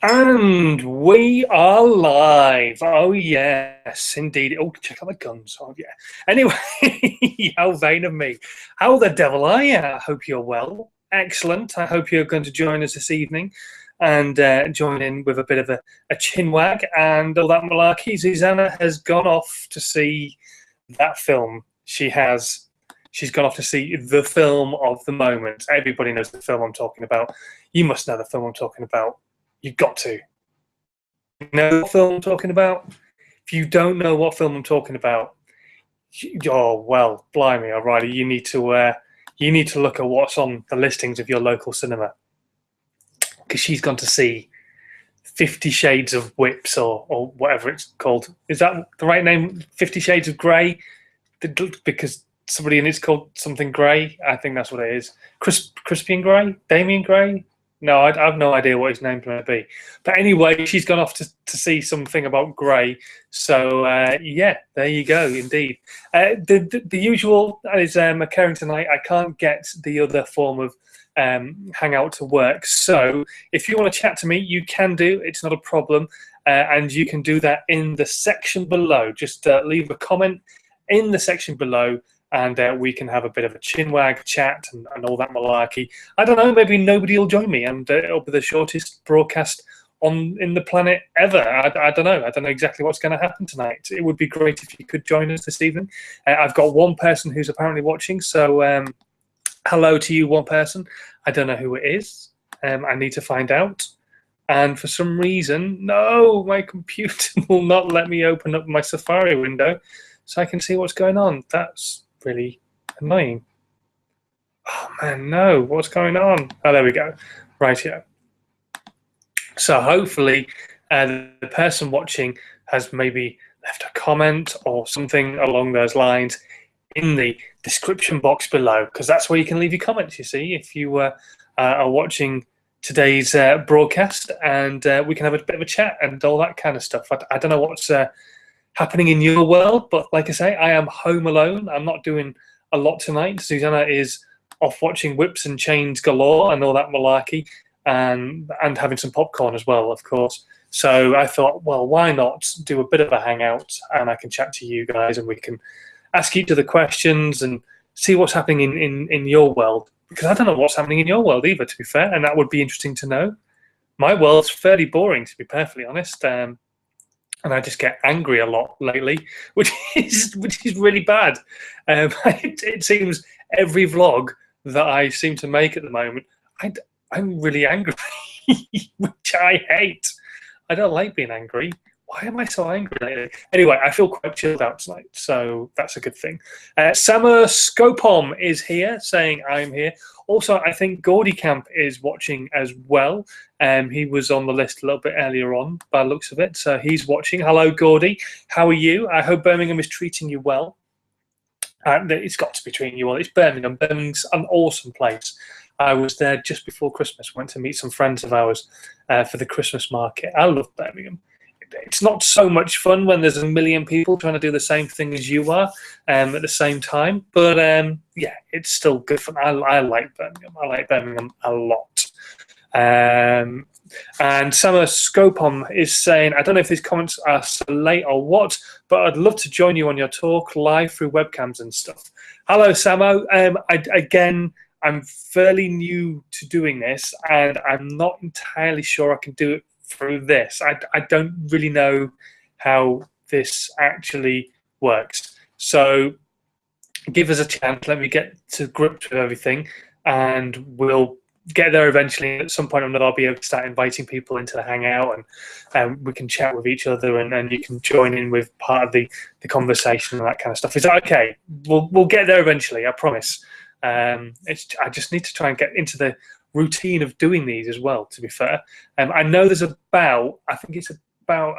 And we are live. Oh, yes, indeed. Oh, check out the guns. Oh, yeah. Anyway, how vain of me. How the devil are you? I hope you're well. Excellent. I hope you're going to join us this evening and join in with a bit of a chin wag and all that malarkey. Zuzana has gone off to see that film. She's gone off to see the film of the moment. Everybody knows the film I'm talking about. You must know the film I'm talking about. You've got to. You know what film I'm talking about? If you don't know what film I'm talking about, oh well, blimey, O'Reilly, you need to look at what's on the listings of your local cinema, because she's gone to see 50 Shades of Whips or whatever it's called. Is that the right name? 50 Shades of Grey? Because somebody in it's called something Grey. I think that's what it is. Crispian Grey? Damien Grey? No, I have no idea what his name's going to be. But anyway, she's gone off to see something about Grey. So, yeah, there you go, indeed. The usual is occurring tonight. I can't get the other form of Hangout to work. So if you want to chat to me, you can do. It's not a problem. And you can do that in the section below. Just leave a comment in the section below, and we can have a bit of a chinwag chat and all that malarkey. I don't know, maybe nobody will join me, and it'll be the shortest broadcast in the planet ever. I don't know. I don't know exactly what's going to happen tonight. It would be great if you could join us this evening. I've got one person who's apparently watching, so hello to you, one person. I don't know who it is. I need to find out. And for some reason, no, my computer will not let me open up my Safari window so I can see what's going on. That's really annoying. Oh man, no, what's going on? Oh, there we go. Right here. So hopefully the person watching has maybe left a comment or something along those lines in the description box below, because that's where you can leave your comments, you see, if you are watching today's broadcast, and we can have a bit of a chat and all that kind of stuff. I don't know what's happening in your world, but like I say, I am home alone. I'm not doing a lot tonight. Susanna is off watching Whips and Chains galore and all that malarkey, and having some popcorn as well, of course. So I thought, well, why not do a bit of a hangout, and I can chat to you guys, and we can ask each other questions and see what's happening in your world, because I don't know what's happening in your world either, to be fair, and that would be interesting to know. My world's fairly boring, to be perfectly honest. And I just get angry a lot lately, which is really bad. It seems every vlog that I seem to make at the moment, I'm really angry, which I hate. I don't like being angry. Why am I so angry lately? Anyway, I feel quite chilled out tonight, so that's a good thing. Summer Scopom is here, saying I'm here. Also, I think Gordy Camp is watching as well. He was on the list a little bit earlier on, by the looks of it, so he's watching. Hello, Gordy. How are you? I hope Birmingham is treating you well. It's got to be treating you well. It's Birmingham. Birmingham's an awesome place. I was there just before Christmas. Went to meet some friends of ours for the Christmas market. I love Birmingham. It's not so much fun when there's a million people trying to do the same thing as you are at the same time. But yeah, it's still good fun. I like Birmingham. I like Birmingham a lot. And Summer Scopom is saying, I don't know if these comments are so late or what, but I'd love to join you on your talk live through webcams and stuff. Hello, Samo. Again, I'm fairly new to doing this, and I'm not entirely sure I can do it through this. I don't really know how this actually works. So give us a chance. Let me get to grips with everything, and we'll get there eventually. At some point or another, I'll be able to start inviting people into the hangout, and we can chat with each other, and you can join in with part of the conversation and that kind of stuff. Is that okay? We'll get there eventually, I promise. I just need to try and get into the routine of doing these as well, to be fair. I know there's about, I think it's about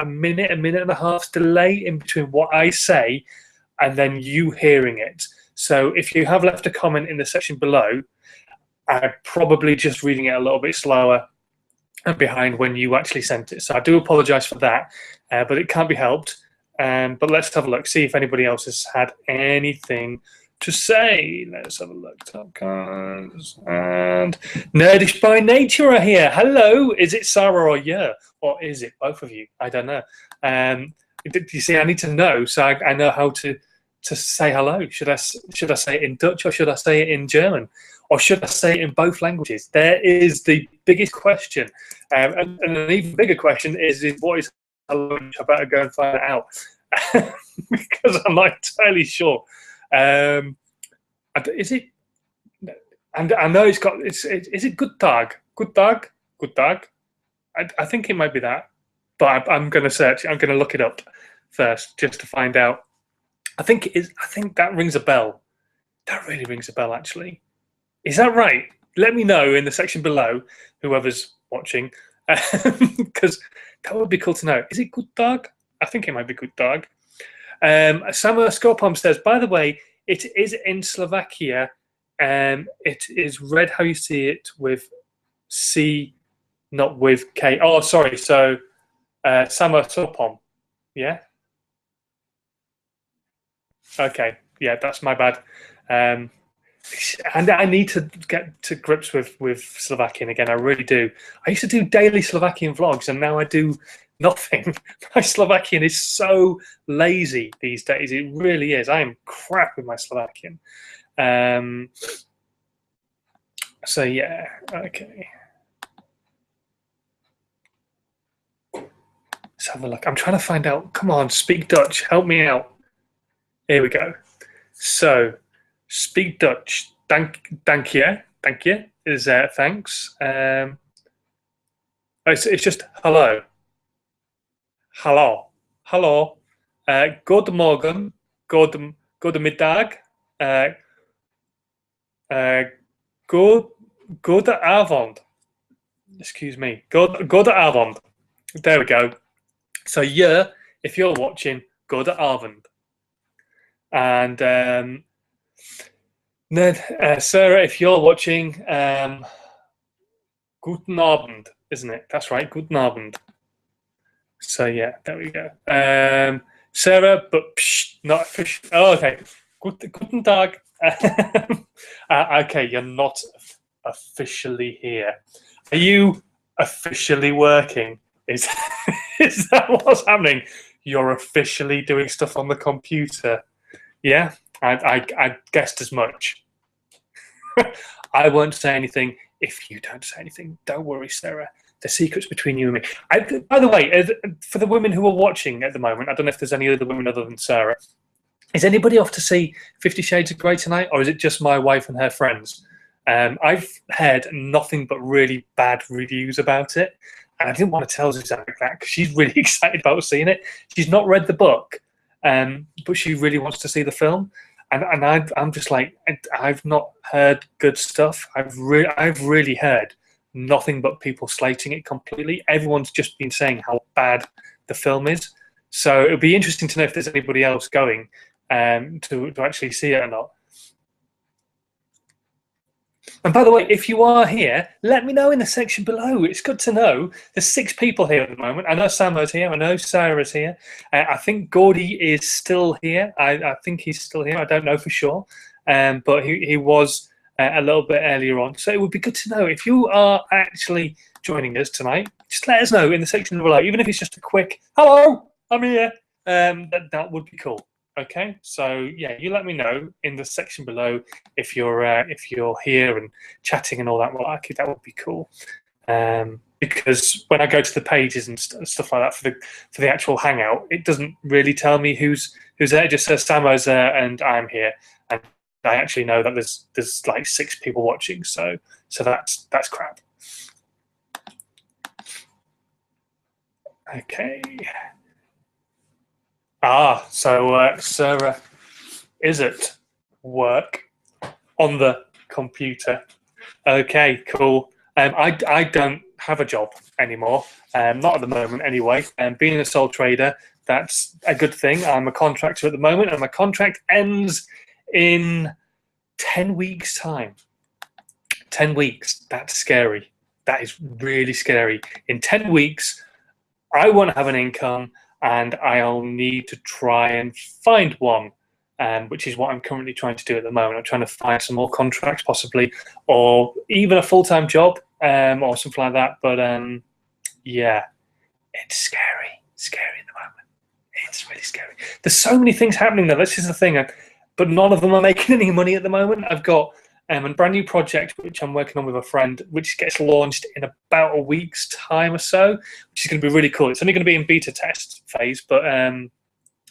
a minute and a half delay in between what I say and then you hearing it. So if you have left a comment in the section below, I'm probably just reading it a little bit slower and behind when you actually sent it. So I do apologize for that, but it can't be helped. But let's have a look, see if anybody else has had anything to say. Let's have a look. Top Cars and Nerdish by Nature are here. Hello. Is it Sarah or yeah? Or is it both of you? I don't know. You see, I need to know so I know how to say hello. Should I say it in Dutch or should I say it in German? Or should I say it in both languages? There is the biggest question. And an even bigger question is what is hello? I better go and find it out. Because I'm not entirely sure. Is it? And I know it's got. Is it good Tag? Good Tag? Good Tag? I think it might be that, but I'm going to search. I'm going to look it up first just to find out. I think it is. I think that rings a bell. That really rings a bell, actually. Is that right? Let me know in the section below, whoever's watching, because that would be cool to know. Is it good Tag? I think it might be good Tag. Samuel Skorpom says, by the way, it is in Slovakia. It is read how you see it with C, not with K. Oh, sorry. So Samuel Skorpom. Yeah. Okay. Yeah, that's my bad. And I need to get to grips with Slovakian again. I really do. I used to do daily Slovakian vlogs, and now I do nothing. My Slovakian is so lazy these days. It really is. I am crap with my Slovakian. So yeah, okay. Let's have a look. I'm trying to find out. Come on, speak Dutch. Help me out. Here we go. So, speak Dutch. Dank je. Thank you is thanks. It's just hello. Hallo. Hallo. Goedemorgen. Goedemiddag. Goedenavond. Excuse me. Goedenavond. There we go. So yeah, if you're watching, goedenavond. And then Sarah, if you're watching, guten Abend, isn't it? That's right, guten Abend. So yeah, there we go. Sarah, but not official. Oh, okay. Guten Tag. Okay, you're not officially here. Are you officially working? Is that what's happening? You're officially doing stuff on the computer. Yeah, I guessed as much. I won't say anything if you don't say anything. Don't worry, Sarah. The secret's between you and me. By the way, for the women who are watching at the moment, I don't know if there's any other women other than Sarah. Is anybody off to see 50 Shades of Grey tonight, or is it just my wife and her friends? I've heard nothing but really bad reviews about it, and I didn't want to tell Zuzana that because she's really excited about seeing it. She's not read the book, but she really wants to see the film. And I'm just like, I've not heard good stuff. I've really heard nothing but people slating it completely. Everyone's just been saying how bad the film is. So it'll be interesting to know if there's anybody else going to actually see it or not. And by the way, if you are here, let me know in the section below. It's good to know. There's 6 people here at the moment. I know Samo's here. I know Sarah's here. I think Gordy is still here. I think he's still here. I don't know for sure. But he was a little bit earlier on. So it would be good to know if you are actually joining us tonight. Just let us know in the section below, even if it's just a quick, hello, I'm here. That would be cool. Okay, so yeah, you let me know in the section below if you're here and chatting and all that. Well, actually, that would be cool. Because when I go to the pages and stuff like that for the actual hangout, it doesn't really tell me who's there. It just says Samo's there and I'm here, and I actually know that there's like 6 people watching. So that's crap. Okay. So Sarah is at work on the computer. Okay, cool. I don't have a job anymore, not at the moment anyway. Being a sole trader, that's a good thing. I'm a contractor at the moment, and my contract ends in 10 weeks' time. 10 weeks, that's scary. That is really scary. In 10 weeks, I won't have an income, and I'll need to try and find one. which is what I'm currently trying to do at the moment. I'm trying to find some more contracts, possibly, or even a full-time job, or something like that. But yeah, it's scary at the moment. It's really scary. There's so many things happening though. This is the thing, but none of them are making any money at the moment. I've got a brand new project which I'm working on with a friend, which gets launched in about a week's time or so, which is going to be really cool. It's only going to be in beta test phase, but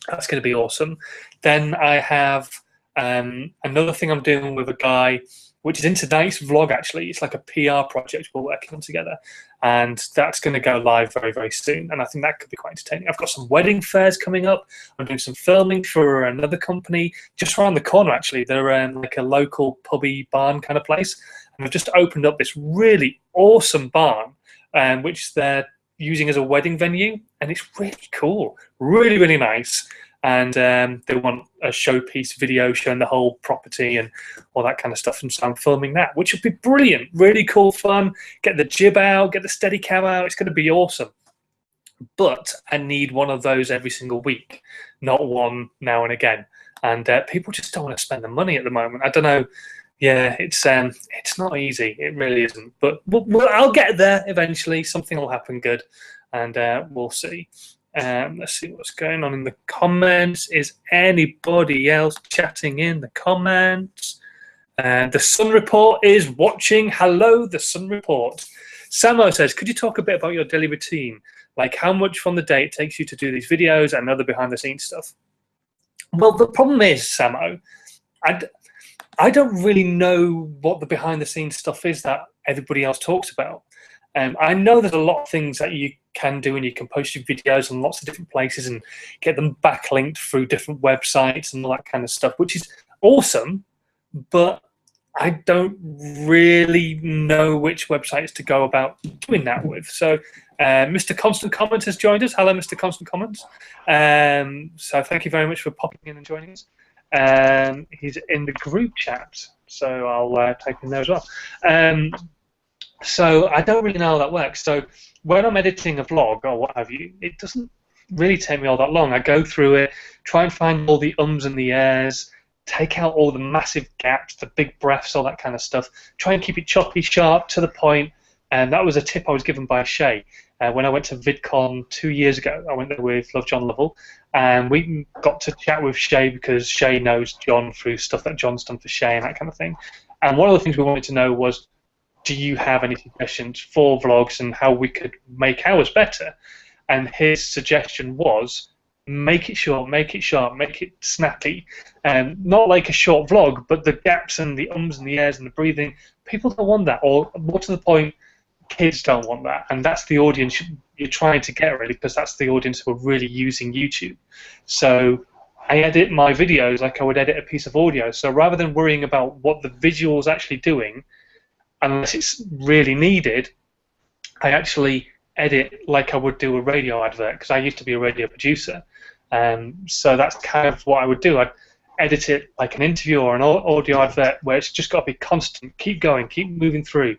that's going to be awesome. Then I have another thing I'm doing with a guy, which is into tonight's vlog, actually. It's like a PR project we're working on together. And that's going to go live very, very soon. And I think that could be quite entertaining. I've got some wedding fairs coming up. I'm doing some filming for another company just around the corner, actually. They're like a local pubby barn kind of place. And they've just opened up this really awesome barn, which they're using as a wedding venue. And it's really cool, really, really nice. And they want a showpiece video showing the whole property and all that kind of stuff. And so I'm filming that, which would be brilliant, really cool fun. Get the jib out, get the Steadicam out. It's going to be awesome. But I need one of those every single week, not one now and again. And people just don't want to spend the money at the moment. I don't know. Yeah, it's not easy. It really isn't. But I'll get there eventually. Something will happen good, and we'll see. Let's see what's going on in the comments. Is anybody else chatting in the comments? The Sun Report is watching. Hello, the Sun Report. Samo says, could you talk a bit about your daily routine? Like how much from the day it takes you to do these videos and other behind the scenes stuff? Well, the problem is, Samo, I don't really know what the behind the scenes stuff is that everybody else talks about. I know there's a lot of things that you can do, and you can post your videos on lots of different places and get them backlinked through different websites and all that kind of stuff, which is awesome, but I don't really know which websites to go about doing that with. So Mr. Constant Comment has joined us. Hello, Mr. Constant Comments. So thank you very much for popping in and joining us. He's in the group chat, so I'll type in there as well. So I don't really know how that works. So when I'm editing a vlog or what have you, it doesn't really take me all that long. I go through it, try and find all the ums and the airs, take out all the massive gaps, the big breaths, all that kind of stuff. Try and keep it choppy, sharp, to the point. And that was a tip I was given by Shay. When I went to VidCon 2 years ago, I went there with Love John Lovell, and we got to chat with Shay because Shay knows John through stuff that John's done for Shay and that kind of thing. And one of the things we wanted to know was, do you have any suggestions for vlogs and how we could make ours better? And his suggestion was, make it short, make it sharp, make it snappy. Not like a short vlog, but the gaps and the ums and the airs and the breathing, people don't want that. Or more to the point, kids don't want that. And that's the audience you're trying to get, really, because that's the audience who are really using YouTube. So I edit my videos like I would edit a piece of audio. So rather than worrying about what the visual's actually doing, unless it's really needed, I actually edit like I would do a radio advert, because I used to be a radio producer. So that's kind of what I would do. I'd edit it like an interview or an audio advert where it's just got to be constant, keep going, keep moving through,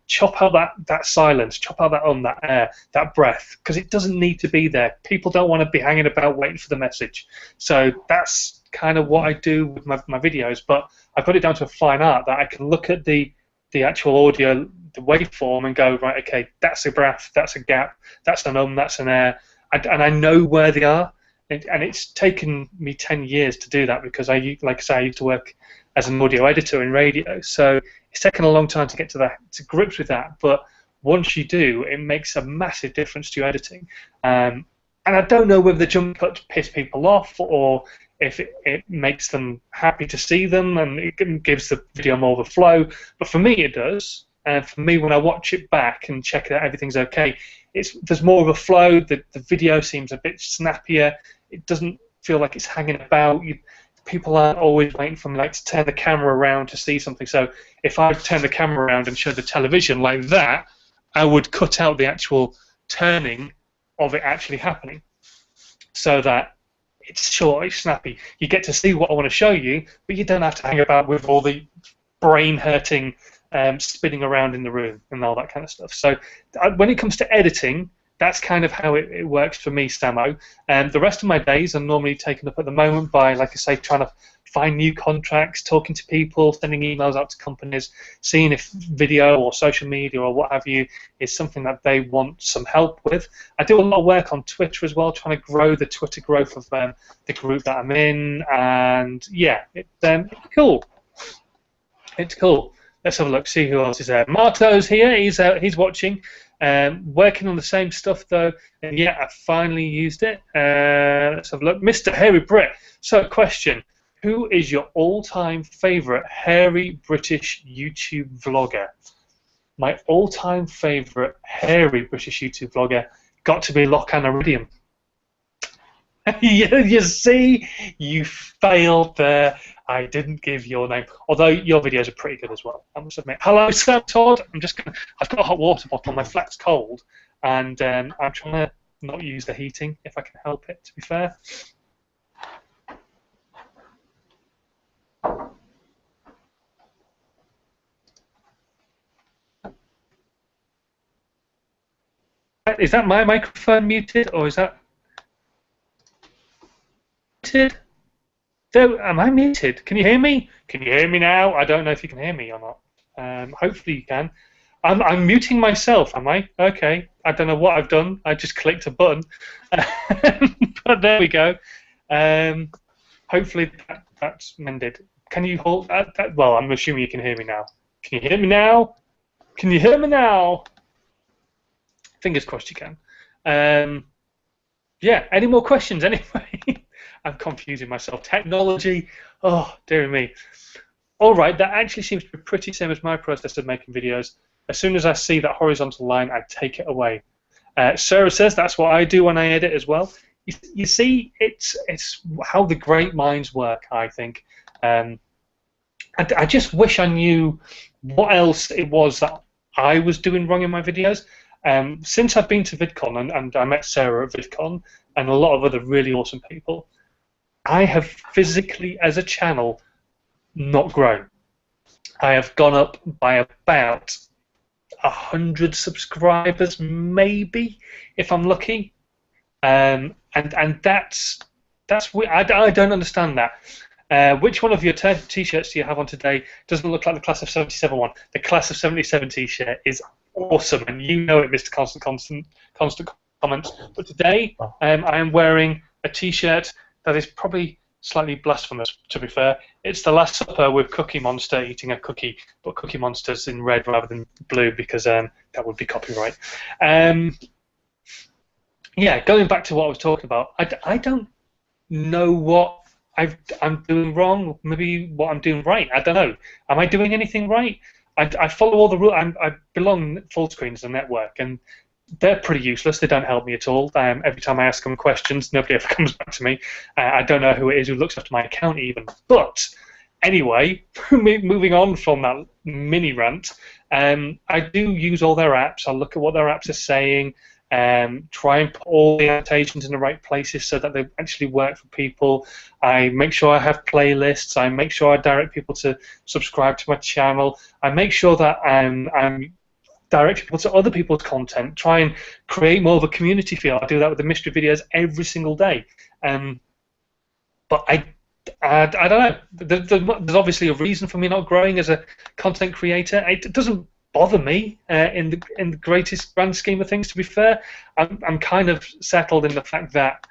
chop out that silence, chop out that air, that breath, because it doesn't need to be there. People don't want to be hanging about waiting for the message. So that's kind of what I do with my videos, but I've got it down to a fine art that I can look at the actual audio, the waveform, and go, right, okay, that's a breath, that's a gap, that's an that's an air, and I know where they are. And it's taken me 10 years to do that, because like I say, I used to work as an audio editor in radio, so it's taken a long time to get to grips with that. But once you do, it makes a massive difference to your editing. And I don't know whether the jump cuts piss people off, or if it makes them happy to see them and it gives the video more of a flow. But for me, it does. And for me, when I watch it back and check that everything's okay, there's more of a flow. The video seems a bit snappier. It doesn't feel like it's hanging about. People aren't always waiting for me to turn the camera around to see something. So if I turn the camera around and show the television like that, I would cut out the actual turning of it actually happening, so that it's short, it's snappy. You get to see what I want to show you, but you don't have to hang about with all the brain-hurting spinning around in the room and all that kind of stuff. So when it comes to editing, that's kind of how it works for me, Samo. And the rest of my days are normally taken up at the moment by, like I say, trying to find new contracts, talking to people, sending emails out to companies, seeing if video or social media or what have you is something that they want some help with. I do a lot of work on Twitter as well, trying to grow the Twitter growth of the group that I'm in, and yeah, it's cool. It's cool. Let's have a look, see who else is there. Marto's here, he's watching. Working on the same stuff though, and yeah, I finally used it. Let's have a look. Mr. Hairy Brit. So, question: who is your all-time favourite hairy British YouTube vlogger? My all-time favourite hairy British YouTube vlogger got to be Lochan Iridium. You see, you failed there. I didn't give your name, although your videos are pretty good as well, I must admit. Hello, Sam Todd. I've got a hot water bottle. My flat's cold, and I'm trying to not use the heating if I can help it. To be fair. Is that my microphone muted, or is that muted? Am I muted? Can you hear me? Can you hear me now? I don't know if you can hear me or not. Hopefully you can. I'm muting myself, am I? Okay. I don't know what I've done. I just clicked a button. But there we go. Hopefully that's mended. Can you hold that? Well, I'm assuming you can hear me now. Can you hear me now? Can you hear me now? Fingers crossed you can. Yeah, any more questions anyway? I'm confusing myself. Technology, oh, dear me. All right, that actually seems to be pretty same as my process of making videos. As soon as I see that horizontal line, I take it away. Sarah says that's what I do when I edit as well. You see, it's how the great minds work, I think. I just wish I knew what else it was that I was doing wrong in my videos. Since I've been to VidCon, and I met Sarah at VidCon, and a lot of other really awesome people, I have physically, as a channel, not grown. I have gone up by about 100 subscribers, maybe, if I'm lucky. And that's I don't understand that. Which one of your t-shirts do you have on today? Doesn't look like the Class of 77 one. The Class of 77 t-shirt is awesome, and you know it, Mr. Constant Comments. But today, I am wearing a t-shirt that is probably slightly blasphemous, to be fair. It's the Last Supper with Cookie Monster eating a cookie, but Cookie Monster's in red rather than blue because that would be copyright. Yeah, going back to what I was talking about, I don't know what I'm doing wrong. Maybe what I'm doing right. I don't know. Am I doing anything right? I follow all the rules. I belong full screen as a network, and they're pretty useless. They don't help me at all. Every time I ask them questions, nobody ever comes back to me. I don't know who it is who looks after my account even. But anyway, moving on from that mini rant, I do use all their apps. I look at what their apps are saying. Try and put all the annotations in the right places so that they actually work for people. I make sure I have playlists. I make sure I direct people to subscribe to my channel. I make sure that I'm directing people to other people's content. Try and create more of a community feel. I do that with the mystery videos every single day. But I don't know. There's obviously a reason for me not growing as a content creator. It doesn't bother me in the greatest grand scheme of things. To be fair, I'm kind of settled in the fact that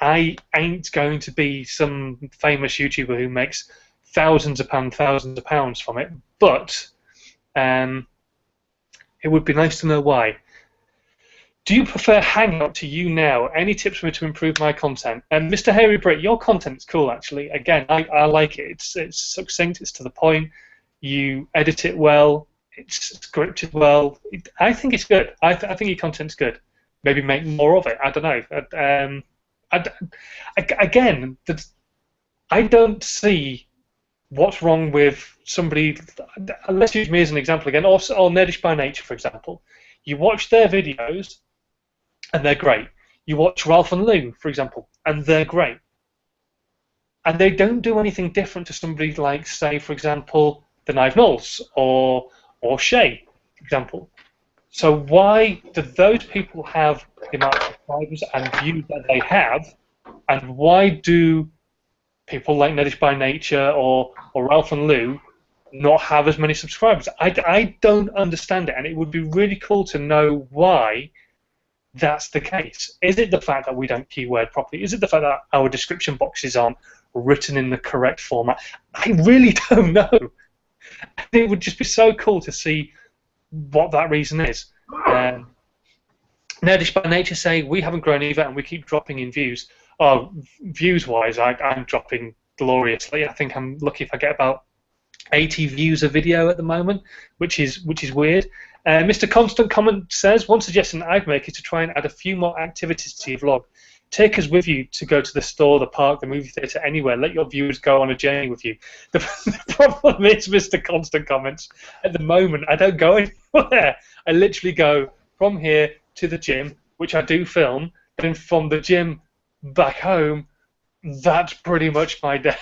I ain't going to be some famous YouTuber who makes thousands of pounds from it. But it would be nice to know why. Do you prefer Hangout to YouNow? Any tips for me to improve my content? And Mr. Hairy Britt, your content's cool actually. Again, I like it. It's succinct. It's to the point. You edit it well. It's scripted well. I think it's good. I think your content's good. Maybe make more of it. I don't know. Again, I don't see what's wrong with somebody. Let's use me as an example again. Or Nerdish by Nature, for example. You watch their videos, and they're great. You watch Ralph and Lou, for example, and they're great. And they don't do anything different to somebody like, say, for example, the Knife Knowles or Shay, for example. So why do those people have the amount of subscribers and views that they have, and why do people like Nedish by Nature or Ralph and Lou not have as many subscribers? I don't understand it, and it would be really cool to know why that's the case. Is it the fact that we don't keyword properly? Is it the fact that our description boxes aren't written in the correct format? I really don't know. It would just be so cool to see what that reason is. Nerdish by Nature say we haven't grown either, and we keep dropping in views. Oh, views-wise, I'm dropping gloriously. I think I'm lucky if I get about 80 views a video at the moment, which is weird. Mr. Constant Comment says, one suggestion I'd make is to try and add a few more activities to your vlog. Take us with you to go to the store, the park, the movie theatre, anywhere. Let your viewers go on a journey with you. The problem is, Mr. Constant Comments, at the moment, I don't go anywhere. I literally go from here to the gym, which I do film, and from the gym back home. That's pretty much my day.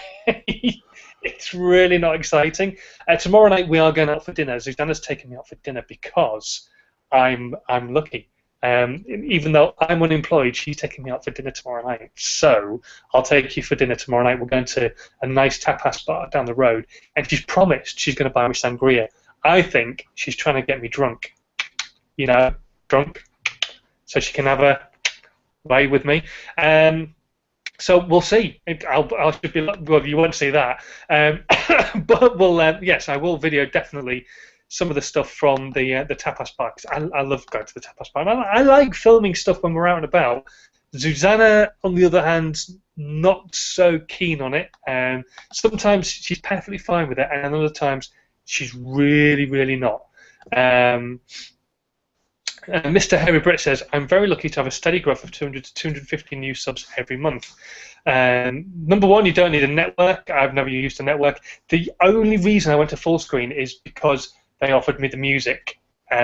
It's really not exciting. Tomorrow night we are going out for dinner. Zuzana's taking me out for dinner because I'm lucky. Even though I'm unemployed, she's taking me out for dinner tomorrow night. So I'll take you for dinner tomorrow night. We're going to a nice tapas bar down the road, and she's promised she's going to buy me sangria. I think she's trying to get me drunk. You know, drunk, so she can have a way with me. So we'll see. I'll should be, well, you won't see that. But we'll yes, I will video definitely some of the stuff from the tapas bar, because I love going to the tapas bar. And I like filming stuff when we're out and about. Zuzana, on the other hand, not so keen on it. Sometimes she's perfectly fine with it, and other times she's really, really not. Mr. Harry Britt says, I'm very lucky to have a steady growth of 200 to 250 new subs every month. Number one, you don't need a network. I've never used a network. The only reason I went to full screen is because they offered me the music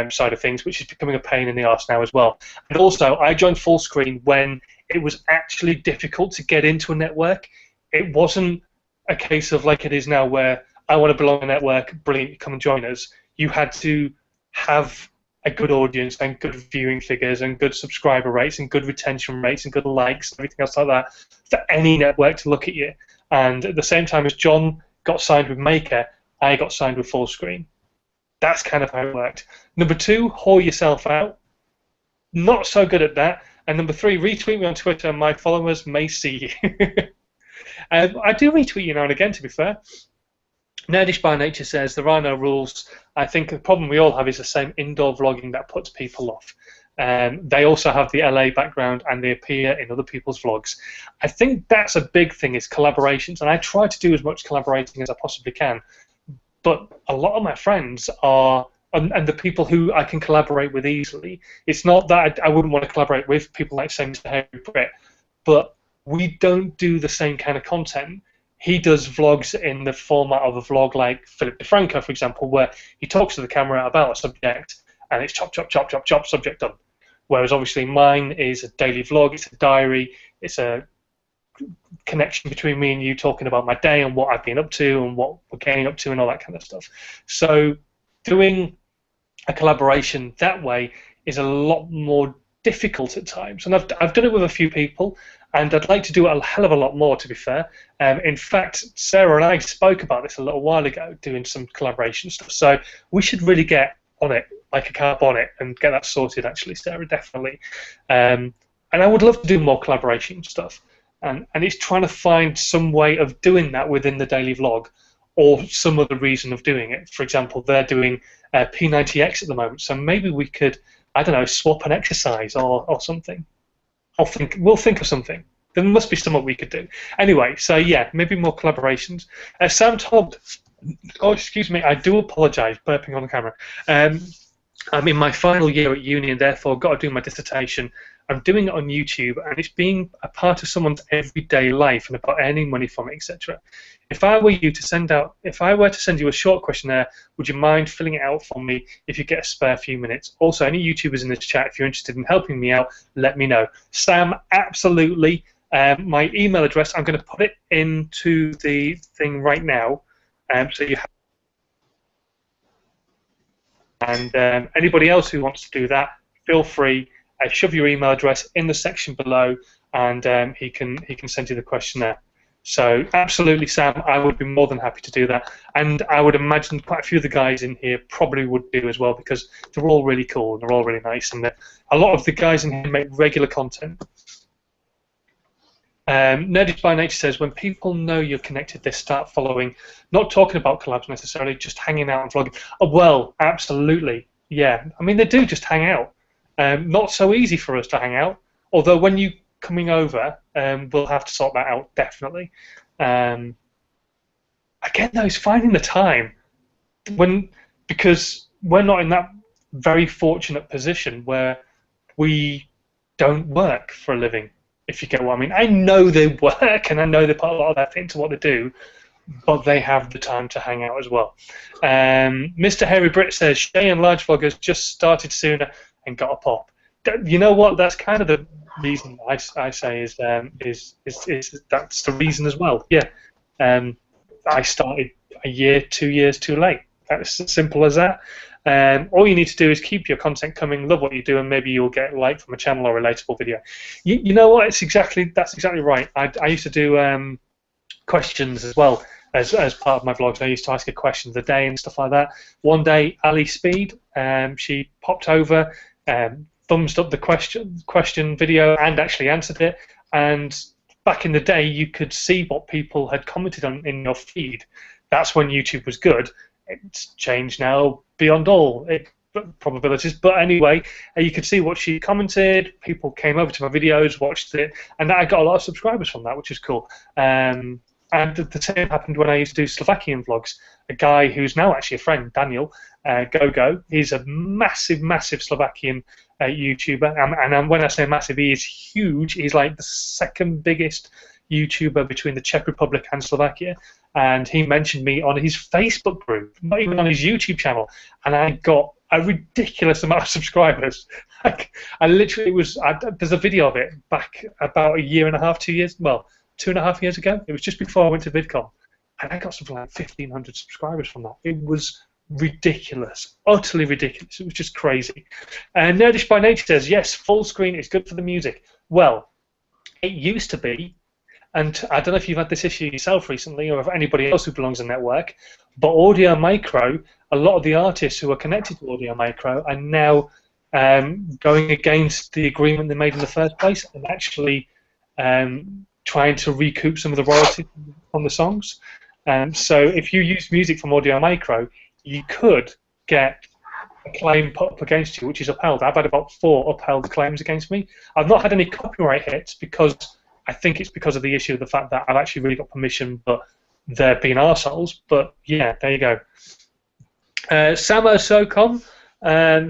side of things, which is becoming a pain in the arse now as well. And also, I joined full screen when it was actually difficult to get into a network. It wasn't a case of like it is now where I want to belong to a network, brilliant, come and join us. You had to have a good audience and good viewing figures and good subscriber rates and good retention rates and good likes and everything else like that for any network to look at you. And at the same time as John got signed with Maker, I got signed with Full Screen. That's kind of how it worked. Number two, whore yourself out. Not so good at that. And number three, retweet me on Twitter and my followers may see you. I do retweet you now and again, to be fair. Nerdish by Nature says, there are no rules. I think the problem we all have is the same indoor vlogging that puts people off. They also have the LA background and they appear in other people's vlogs. I think that's a big thing, is collaborations, and I try to do as much collaborating as I possibly can. But a lot of my friends are, and the people who I can collaborate with easily, it's not that I wouldn't want to collaborate with people like, say, Mr. Harry Britt, but we don't do the same kind of content. He does vlogs in the format of a vlog like Philip DeFranco, for example, where he talks to the camera about a subject and it's chop, chop, chop, chop, chop, subject done. Whereas obviously mine is a daily vlog, it's a diary, it's a connection between me and you talking about my day and what I've been up to and what we're getting up to and all that kind of stuff. So doing a collaboration that way is a lot more difficult at times. And I've done it with a few people, and I'd like to do it a hell of a lot more, to be fair. In fact, Sarah and I spoke about this a little while ago, doing some collaboration stuff. So we should really get on it, like a carp on it, and get that sorted, actually, Sarah, definitely. And I would love to do more collaboration stuff. And it's trying to find some way of doing that within the daily vlog, or some other reason of doing it. For example, they're doing P90X at the moment, so maybe we could, I don't know, swap an exercise or something. We'll think of something. There must be something we could do. Anyway, so yeah, maybe more collaborations. Sam Todd, oh, excuse me, I do apologise, burping on the camera. I'm in my final year at uni and therefore got to do my dissertation. I'm doing it on YouTube, and it's being a part of someone's everyday life and about earning money from it, etc. If I were to send you a short questionnaire, would you mind filling it out for me if you get a spare few minutes? Also, any YouTubers in this chat, if you're interested in helping me out, let me know. Sam, absolutely. My email address, I'm going to put it into the thing right now, so you have. And anybody else who wants to do that, feel free. Shove your email address in the section below, and he can send you the questionnaire. So absolutely, Sam, I would be more than happy to do that, and I would imagine quite a few of the guys in here probably would do as well, because they're all really cool and they're all really nice, and a lot of the guys in here make regular content. Nerdish by Nature says, when people know you're connected, they start following. Not talking about collabs necessarily, just hanging out and vlogging. Oh, well, absolutely, yeah. I mean, they do just hang out. Not so easy for us to hang out, although when you coming over, we'll have to sort that out, definitely. Again, though, it's finding the time, because we're not in that very fortunate position where we don't work for a living, if you get what I mean. I know they work, and I know they put a lot of effort into what they do, but they have the time to hang out as well. Mr. Harry Britt says, Shay and large vloggers just started sooner and got a pop. You know what? That's kind of the reason I say is that's the reason as well. Yeah, I started a year, 2 years too late. That's as simple as that. All you need to do is keep your content coming, love what you do, and maybe you'll get a like from a channel or a relatable video. You know what? That's exactly right. I used to do questions as well as part of my vlogs. I used to ask her questions a day and stuff like that. One day, Ali Speed, she popped over, thumbs up the question video and actually answered it. And back in the day, you could see what people had commented on in your feed. That's when YouTube was good. It's changed now beyond all probabilities. But anyway, you could see what she commented. People came over to my videos, watched it, and I got a lot of subscribers from that, which is cool. And the same happened when I used to do Slovakian vlogs. A guy who's now actually a friend, Daniel Gogo, he's a massive, massive Slovakian YouTuber. And when I say massive, he is huge. He's like the second biggest YouTuber between the Czech Republic and Slovakia. And he mentioned me on his Facebook group, not even on his YouTube channel. And I got a ridiculous amount of subscribers. I literally there's a video of it back about a year and a half, 2 years, well, 2.5 years ago. It was just before I went to VidCon, and I got something like 1,500 subscribers from that. It was ridiculous, utterly ridiculous. It was just crazy. And Nerdish by Nature says, yes, full screen is good for the music. Well, it used to be, and I don't know if you've had this issue yourself recently or if anybody else who belongs to the network, but Audio Micro, a lot of the artists who are connected to Audio Micro are now going against the agreement they made in the first place and actually trying to recoup some of the royalties on the songs. So if you use music from Audio Micro, you could get a claim put up against you, which is upheld. I've had about 4 upheld claims against me. I've not had any copyright hits because I think it's because of the issue of the fact that I've actually really got permission, but they're being arseholes. But yeah, there you go. Samo Socom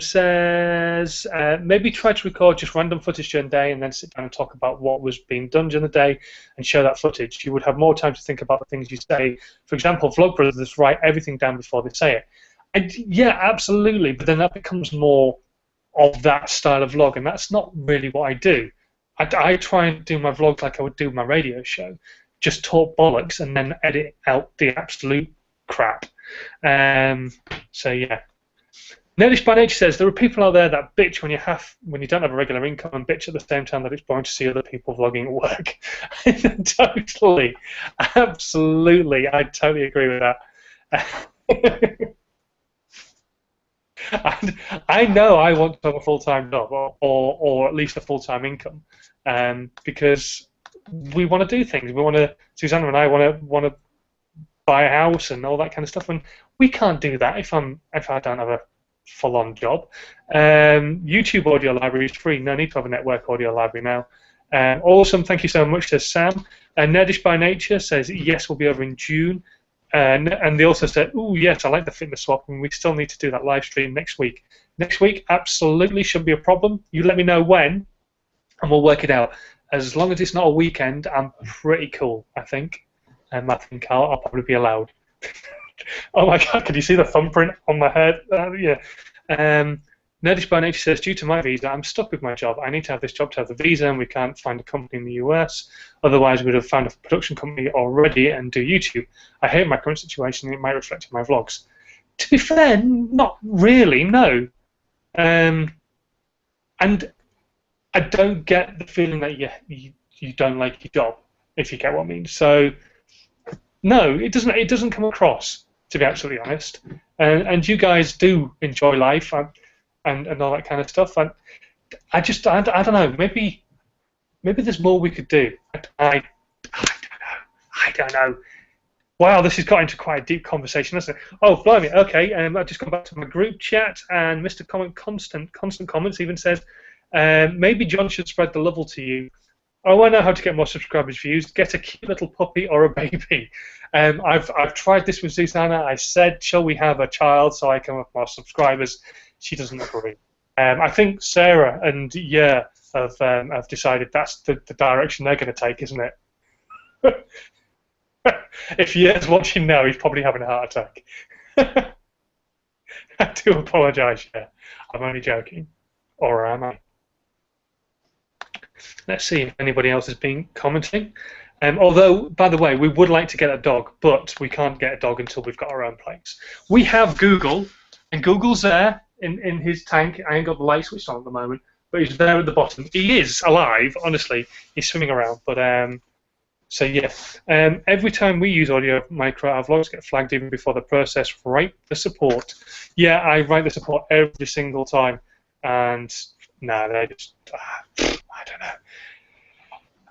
says, maybe try to record just random footage during the day and then sit down and talk about what was being done during the day and show that footage. You would have more time to think about the things you say. For example, vlogbrothers write everything down before they say it. And yeah, absolutely, but then that becomes more of that style of vlog, and that's not really what I do. I try and do my vlogs like I would do my radio show, just talk bollocks and then edit out the absolute crap. So yeah. Nerdish by Nature says, there are people out there that bitch when you don't have a regular income and bitch at the same time that it's boring to see other people vlogging at work. Totally. Absolutely. I totally agree with that. I know I want to have a full-time job or at least a full-time income because we want to do things. Zuzana and I want to buy a house and all that kind of stuff, and we can't do that if I don't have a full-on job. YouTube audio library is free. No need to have a network audio library now. Awesome. Thank you so much to Sam. Nerdish by Nature says, yes, we'll be over in June. And they also said, oh, yes, I like the fitness swap, and we still need to do that live stream next week. Next week, absolutely shouldn't be a problem. You let me know when, and we'll work it out. As long as it's not a weekend, I'm pretty cool, I think. I think I'll probably be allowed. Oh my God, can you see the thumbprint on my head? Yeah. Nerdish by Nature says, due to my visa, I'm stuck with my job. I need to have this job to have the visa, and we can't find a company in the US. Otherwise, we would have found a production company already and do YouTube. I hate my current situation, and it might reflect in my vlogs. To be fair, not really, no. And I don't get the feeling that you don't like your job, if you get what I mean. So no, it doesn't come across, to be absolutely honest. And you guys do enjoy life and all that kind of stuff. And I don't know. Maybe there's more we could do. I don't know. Wow, this has got into quite a deep conversation, hasn't it? Oh, blimey. Okay, I've just gone back to my group chat, and Mr. Constant Comments even says, maybe John should spread the level to you. Oh, I know how to get more subscribers views. Get a cute little puppy or a baby. I've tried this with Zuzana. I said, shall we have a child so I can have more subscribers? She doesn't agree. I think Sarah and have decided that's the direction they're going to take, isn't it? If Ye's watching now, he's probably having a heart attack. I do apologise, yeah. I'm only joking. Or am I? Let's see if anybody else has been commenting. Although, by the way, we would like to get a dog, but we can't get a dog until we've got our own place. We have Google, and Google's there in his tank. I ain't got the light switched on at the moment, but he's there at the bottom. He is alive, honestly. He's swimming around, but so yeah. Every time we use Audio Micro, our vlogs get flagged even before the process. Write the support. Yeah, I write the support every single time, and no, they just I don't know.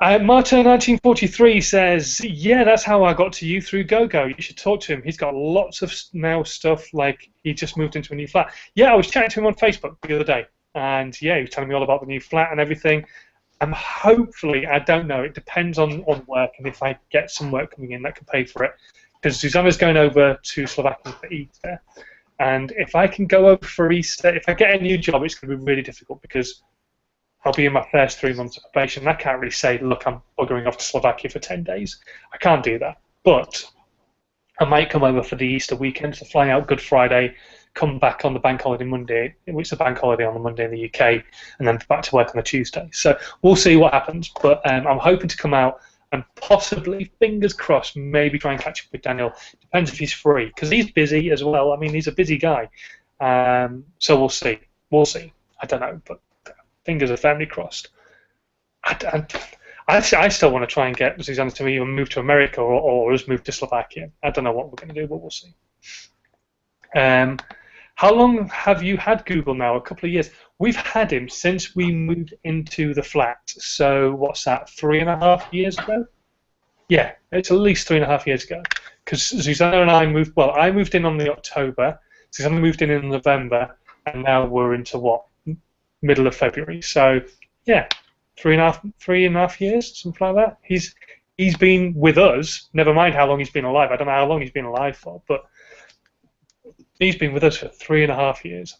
Martin1943 says, yeah, that's how I got to you through GoGo. You should talk to him. He's got lots of now stuff, like he just moved into a new flat. Yeah, I was chatting to him on Facebook the other day, and yeah, he was telling me all about the new flat and everything. And hopefully, I don't know, it depends on work and if I get some work coming in that can pay for it. Because Zuzana's going over to Slovakia for Easter. And if I can go over for Easter, if I get a new job, it's going to be really difficult because I'll be in my first 3 months of probation. I can't really say, look, I'm buggering off to Slovakia for 10 days. I can't do that. But I might come over for the Easter weekend, so fly out Good Friday, come back on the bank holiday Monday, which is a bank holiday on the Monday in the UK, and then back to work on the Tuesday. So we'll see what happens. But I'm hoping to come out and possibly, fingers crossed, maybe try and catch up with Daniel. Depends if he's free, because he's busy as well. I mean, he's a busy guy. So we'll see. We'll see. I don't know, but fingers are firmly crossed. I still want to try and get Zuzana to either move to America or us move to Slovakia. I don't know what we're going to do, but we'll see. How long have you had Google now? A couple of years. We've had him since we moved into the flat. So what's that, 3.5 years ago? Yeah, it's at least 3.5 years ago. Because Zuzana and I moved, well, I moved in on the October, Zuzana moved in November, and now we're into what? Middle of February. So yeah, 3.5 years, something like that. He's been with us, never mind how long he's been alive. I don't know how long he's been alive for, but he's been with us for 3.5 years.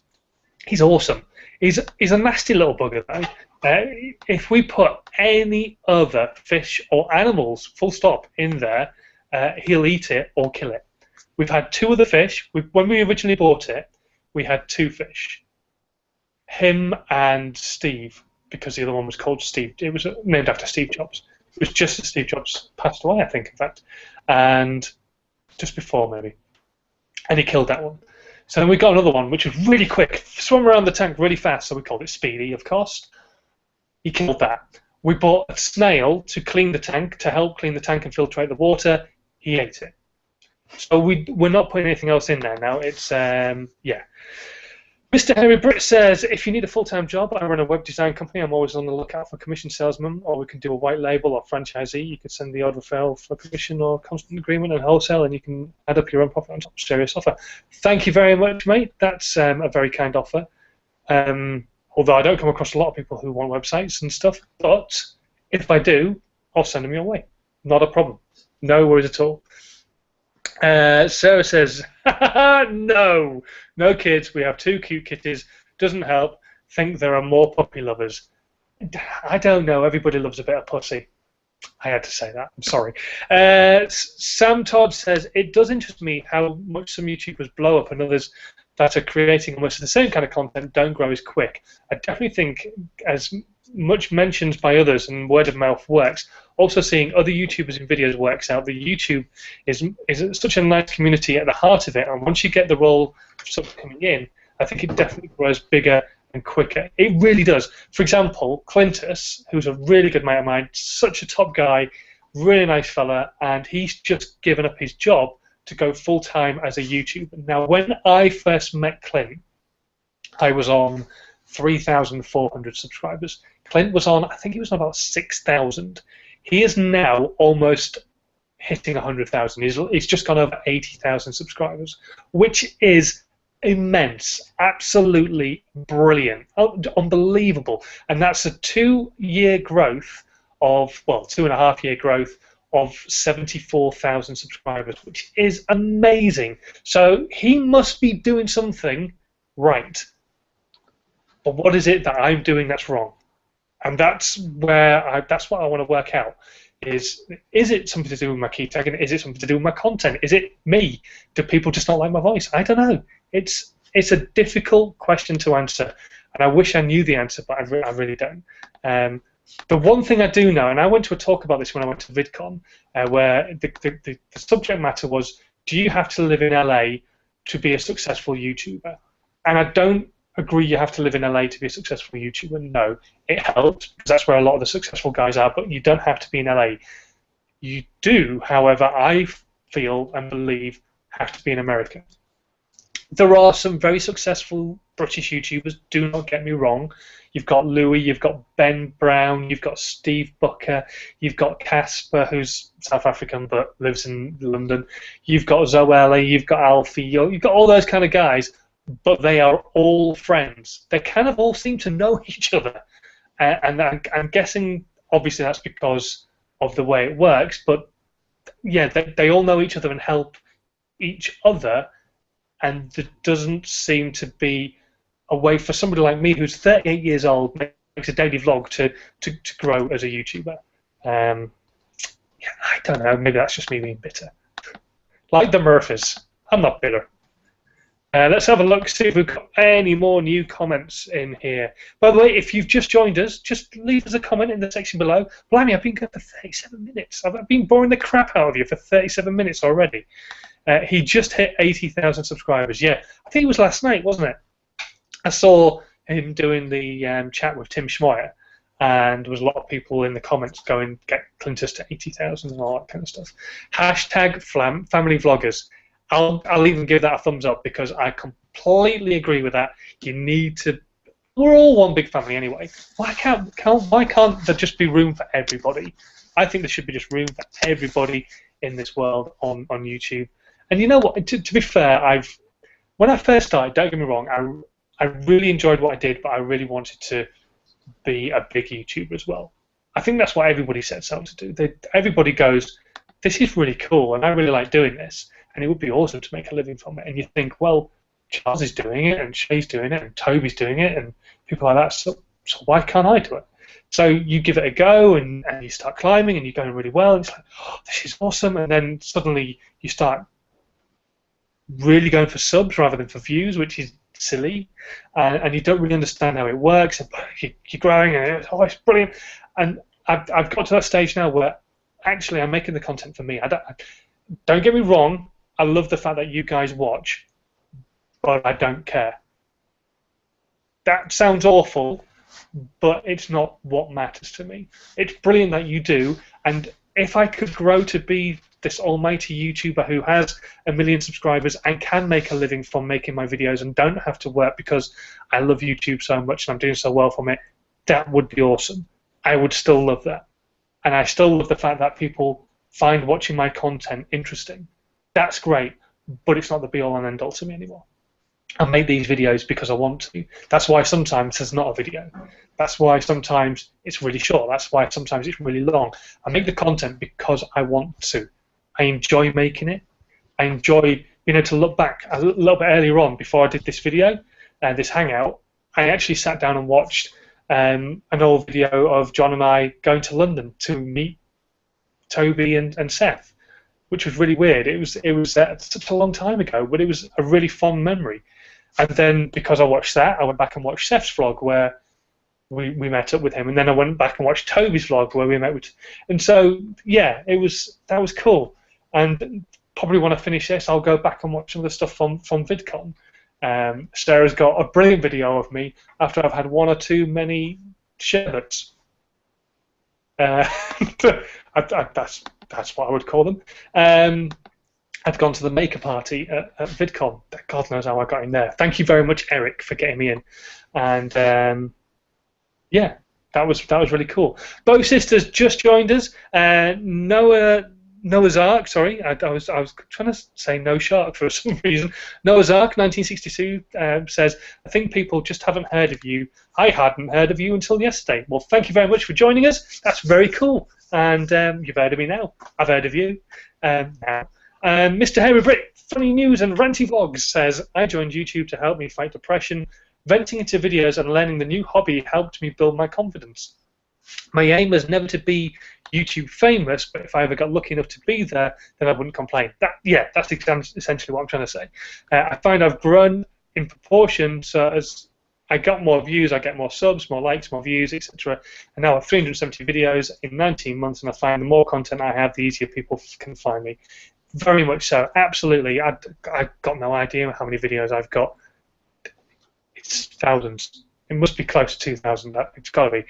He's awesome. He's a nasty little bugger, though. If we put any other fish or animals, full stop, in there, he'll eat it or kill it. We've had 2 other fish. When we originally bought it, we had 2 fish. Him and Steve, because the other one was called Steve. It was named after Steve Jobs. It was just as Steve Jobs passed away, I think, in fact. And just before, maybe. And he killed that one. So then we got another one, which was really quick, swam around the tank really fast, so we called it Speedy, of course. He killed that. We bought a snail to clean the tank, to help clean the tank and filtrate the water. He ate it. So we're not putting anything else in there now. It's, yeah. Mr. Harry Britt says, if you need a full-time job, I run a web design company. I'm always on the lookout for commission salesman, or we can do a white label or franchisee. You can send the order file for commission or constant agreement and wholesale, and you can add up your own profit on top. Serious offer. Thank you very much, mate. That's a very kind offer. Although I don't come across a lot of people who want websites and stuff, but if I do, I'll send them your way. Not a problem. No worries at all. Sarah says, no kids, we have 2 cute kitties, doesn't help, think there are more puppy lovers. I don't know, everybody loves a bit of pussy. I had to say that, I'm sorry. Sam Todd says, it does interest me how much some YouTubers blow up and others that are creating almost the same kind of content don't grow as quick. I definitely think, as much mentioned by others and word of mouth works, also seeing other YouTubers in videos works out. The YouTube is such a nice community at the heart of it, and once you get the role sort of coming in, I think it definitely grows bigger and quicker. It really does. For example, Clintus, who's a really good mate of mine, such a top guy, really nice fella, and he's just given up his job to go full-time as a YouTuber. Now, when I first met Clint, I was on 3,400 subscribers. Clint was on, I think he was on about 6,000. He is now almost hitting 100,000. He's just gone over 80,000 subscribers, which is immense, absolutely brilliant, unbelievable. And that's a 2-year growth of, well, 2.5-year growth of 74,000 subscribers, which is amazing. So he must be doing something right. But what is it that I'm doing that's wrong? And that's where that's what I want to work out. Is it something to do with my key tagging? Is it something to do with my content? Is it me? Do people just not like my voice? I don't know. It's a difficult question to answer, and I wish I knew the answer, but I really don't. The one thing I do know, and I went to a talk about this when I went to VidCon, where the subject matter was, do you have to live in LA to be a successful YouTuber? And I don't agree you have to live in LA to be a successful YouTuber. No, it helps because that's where a lot of the successful guys are, but you don't have to be in LA. You do, however, I feel and believe, have to be in America. There are some very successful British YouTubers, do not get me wrong. You've got Louis, you've got Ben Brown, you've got Steve Booker, you've got Casper, who's South African but lives in London, you've got Zoella, you've got Alfie, you've got all those kind of guys, but they are all friends. They kind of all seem to know each other. And I'm guessing, obviously, that's because of the way it works, but yeah, they all know each other and help each other, and there doesn't seem to be a way for somebody like me who's 38 years old, makes a daily vlog, to grow as a YouTuber. Yeah, I don't know, maybe that's just me being bitter. Like the Murphys, I'm not bitter. Let's have a look, see if we've got any more new comments in here. By the way, if you've just joined us, just leave us a comment in the section below. Blimey, I've been going for 37 minutes. I've been boring the crap out of you for 37 minutes already. He just hit 80,000 subscribers. Yeah, I think it was last night, wasn't it? I saw him doing the chat with Tim Schmoyer, and there was a lot of people in the comments going, get Clintus to 80,000 and all that kind of stuff. Hashtag family vloggers. I'll even give that a thumbs up because I completely agree with that. You need to. We're all one big family anyway. Why can't there just be room for everybody? I think there should be just room for everybody in this world on YouTube. And you know what? To be fair, when I first started, don't get me wrong, I really enjoyed what I did, but I really wanted to be a big YouTuber as well. I think that's what everybody sets out to do. Everybody goes, this is really cool, and I really like doing this. And it would be awesome to make a living from it. And you think, well, Charles is doing it, and Shay's doing it, and Toby's doing it, and people like that. So why can't I do it? So you give it a go, and you start climbing, and you're going really well. And it's like, oh, this is awesome. And then suddenly you start really going for subs rather than for views, which is silly. And you don't really understand how it works. And you're growing, and it's brilliant. And I've got to that stage now where actually I'm making the content for me. Don't get me wrong. I love the fact that you guys watch, but I don't care. That sounds awful, but it's not what matters to me. It's brilliant that you do, and if I could grow to be this almighty YouTuber who has 1 million subscribers and can make a living from making my videos and don't have to work because I love YouTube so much and I'm doing so well from it, that would be awesome. I would still love that. And I still love the fact that people find watching my content interesting. That's great, but it's not the be-all and end-all to me anymore. I make these videos because I want to. That's why sometimes there's not a video. That's why sometimes it's really short. That's why sometimes it's really long. I make the content because I want to. I enjoy making it. I enjoy being able to look back a little bit earlier on before I did this video, this hangout. I actually sat down and watched an old video of John and I going to London to meet Toby and Seth, which was really weird. It was such a long time ago, but it was a really fond memory. And then because I watched that, I went back and watched Seth's vlog where we met up with him, and then I went back and watched Toby's vlog where we met with, and so yeah, that was cool. And probably when I finish this, I'll go back and watch some of the stuff from VidCon. Sarah's got a brilliant video of me after I've had one or two many sherbets. That's what I would call them. I'd gone to the maker party at VidCon. God knows how I got in there. Thank you very much, Eric, for getting me in. And yeah, that was really cool. Bo Sisters just joined us. Noah's Ark, sorry, I was trying to say No Shark for some reason. Noah's Ark, 1962, says, I think people just haven't heard of you. I hadn't heard of you until yesterday. Well, thank you very much for joining us. That's very cool. And you've heard of me now. I've heard of you now. Mr. Harry Britt, Funny News and Ranty Vlogs says, I joined YouTube to help me fight depression. Venting into videos and learning the new hobby helped me build my confidence. My aim was never to be YouTube famous, but if I ever got lucky enough to be there, then I wouldn't complain. That's essentially what I'm trying to say. I find I've grown in proportion, so as I got more views, I get more subs, more likes, more views, etc. And now I have 370 videos in 19 months, and I find the more content I have, the easier people can find me. Very much so, absolutely. I've got no idea how many videos I've got. It's thousands. It must be close to 2,000. It's got to be.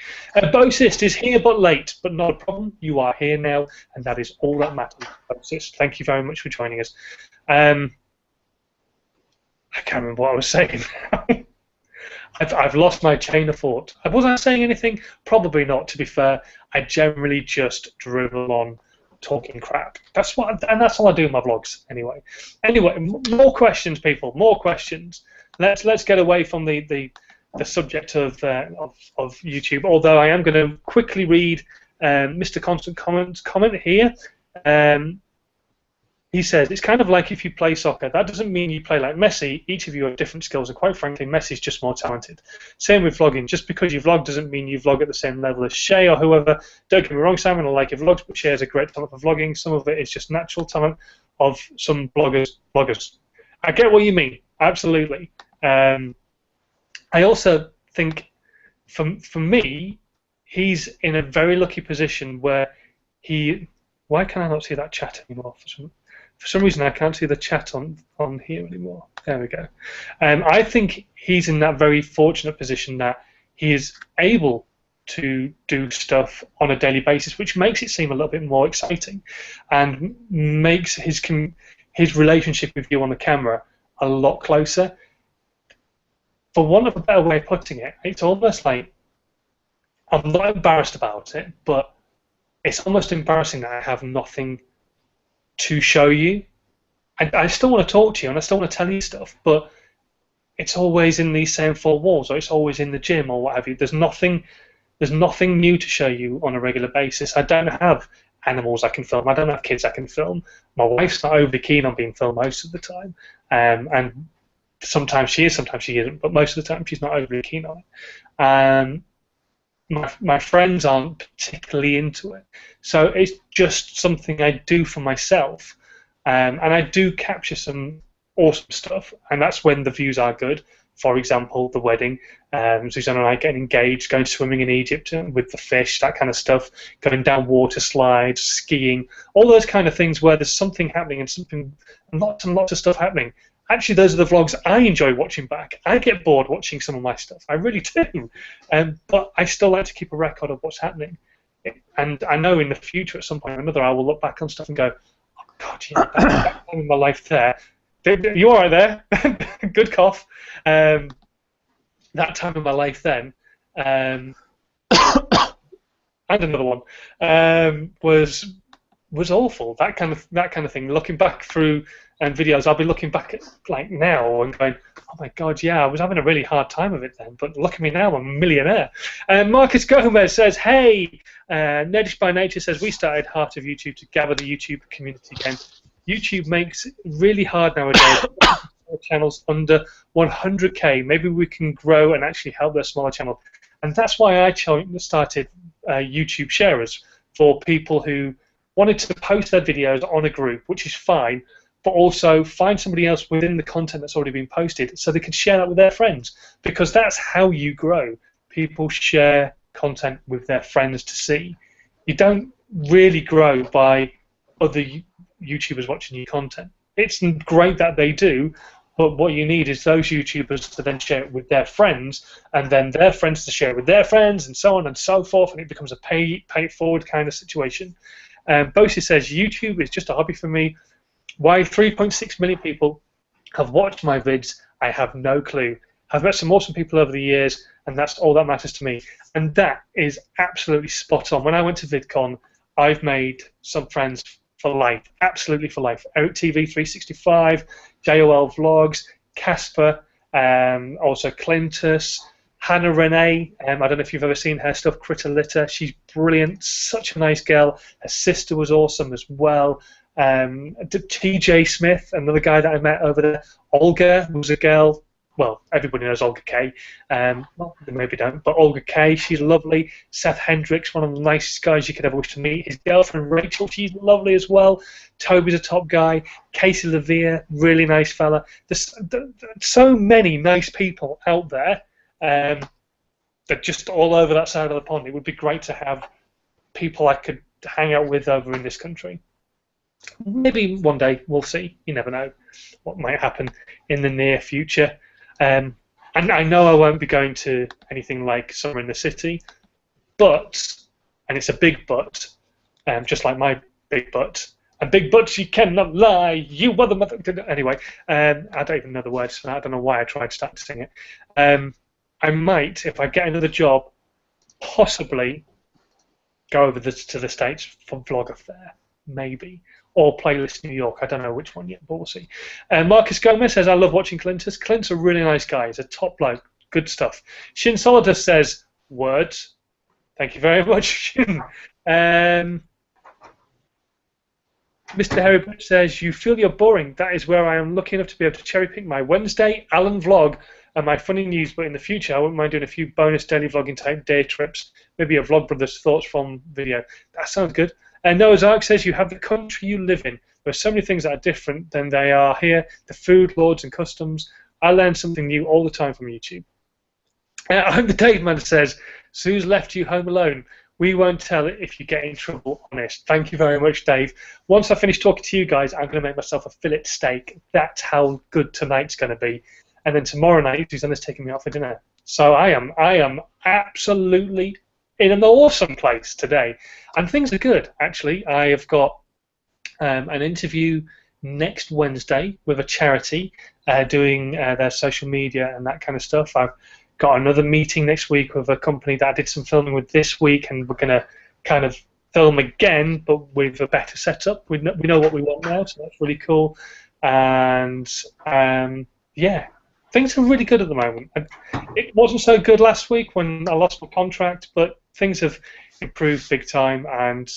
Bosist is here but late, but not a problem. You are here now, and that is all that matters. Bosist, thank you very much for joining us. I can't remember what I was saying now. I've lost my chain of thought. Was I saying anything? Probably not, to be fair. I generally just dribble on talking crap. That's all I do in my vlogs anyway. Anyway, more questions, people. More questions. Let's get away from the subject of YouTube. Although I am going to quickly read Mr. Constant comment here. He says, it's kind of like if you play soccer. That doesn't mean you play like Messi. Each of you have different skills, and quite frankly, Messi's just more talented. Same with vlogging. Just because you vlog doesn't mean you vlog at the same level as Shay or whoever. Don't get me wrong, Simon, I like your vlogs, but Shay has a great talent for vlogging. Some of it is just natural talent of some bloggers. I get what you mean, absolutely. I also think, for me, he's in a very lucky position where he... Why can I not see that chat anymore? For some reason, I can't see the chat on here anymore. There we go. I think he's in that very fortunate position that he is able to do stuff on a daily basis, which makes it seem a little bit more exciting and makes his relationship with you on the camera a lot closer. For want of a better way of putting it, it's almost like, I'm not embarrassed about it, but it's almost embarrassing that I have nothing to show you. I still want to talk to you and I still want to tell you stuff, but it's always in these same four walls, or it's always in the gym or what have you. There's nothing new to show you on a regular basis. I don't have animals I can film. I don't have kids I can film. My wife's not overly keen on being filmed most of the time, and sometimes she is, sometimes she isn't, but most of the time she's not overly keen on it. My friends aren't particularly into it, so it's just something I do for myself, and I do capture some awesome stuff, and that's when the views are good. For example, the wedding, Zuzana and I getting engaged, going swimming in Egypt with the fish, that kind of stuff, going down water slides, skiing, all those kind of things where there's something happening and lots of stuff happening. Actually, those are the vlogs I enjoy watching back. I get bored watching some of my stuff. I really do. But I still like to keep a record of what's happening. And I know in the future, at some point or another, I will look back on stuff and go, oh, God, yeah, that time in my life there. You all right there? Good cough. That time in my life then, and another one, was awful. That kind of thing. Looking back through videos, I'll be looking back at like now and going, oh my God, yeah, I was having a really hard time of it then, but look at me now, I'm a millionaire. Marcus Gomez says, hey, Nerdish by Nature says, we started Heart of YouTube to gather the YouTube community again. YouTube makes it really hard nowadays. Channels under 100K, maybe we can grow and actually help their smaller channel. And that's why I started YouTube sharers, for people who wanted to post their videos on a group, which is fine, but also find somebody else within the content that's already been posted so they can share that with their friends, because that's how you grow. people share content with their friends to see. You don't really grow by other YouTubers watching your content. It's great that they do, but what you need is those YouTubers to then share it with their friends, and then their friends to share it with their friends, and so on and so forth, and it becomes a pay it forward kind of situation. Bosie says, YouTube is just a hobby for me. Why 3.6 million people have watched my vids, I have no clue. I've met some awesome people over the years, and that's all that matters to me. And that is absolutely spot on. When I went to VidCon, I've made some friends for life, absolutely for life. Eric TV 365, JOL Vlogs, Casper, also Clintus, Hannah Renee. I don't know if you've ever seen her stuff, Critter Litter. She's brilliant, such a nice girl. Her sister was awesome as well. TJ Smith, another guy that I met over there. Olga was a girl. Well, everybody knows Olga K. Well, they maybe don't, but Olga K, she's lovely. Seth Hendricks, one of the nicest guys you could ever wish to meet. His girlfriend Rachel, she's lovely as well. Toby's a top guy. Casey Levere, really nice fella. There's so many nice people out there. They're just all over that side of the pond. It would be great to have people I could hang out with over in this country. Maybe one day, we'll see. You never know what might happen in the near future. And I know I won't be going to anything like Summer in the City, but, and it's a big but, just like my big but, and big butts you cannot lie, you are the mother. Anyway, I don't even know the words for that. I don't know why I tried to start to sing it. I might, if I get another job, possibly go over to the States for Vlog Affair, maybe. Or Playlist New York. I don't know which one yet, but we'll see. Marcus Gomez says, I love watching Clintus. Clint's a really nice guy. He's a top bloke. Good stuff. Shin Solidus says, words. Thank you very much, Shin. Mr. Harry Butch says, you feel you're boring. That is where I am lucky enough to be able to cherry pick my Wednesday Alan vlog and my funny news, but in the future I wouldn't mind doing a few bonus daily vlogging type day trips. Maybe a Vlogbrothers thoughts from video. That sounds good. And Noah's Ark says you have the country you live in. There are so many things that are different than they are here. The food, lords, and customs. I learn something new all the time from YouTube. I'm the Dave Man says, Sue's left you home alone. We won't tell it if you get in trouble, honest. Thank you very much, Dave. Once I finish talking to you guys, I'm going to make myself a fillet steak. That's how good tonight's going to be. And then tomorrow night, Zuzana's taking me out for dinner. So I am absolutely in an awesome place today, and things are good actually. I have got an interview next Wednesday with a charity doing their social media and that kind of stuff. I've got another meeting next week with a company that I did some filming with this week, and we're going to kind of film again, but with a better setup. We know what we want now, so that's really cool. And yeah, things are really good at the moment. It wasn't so good last week when I lost my contract, but things have improved big time, and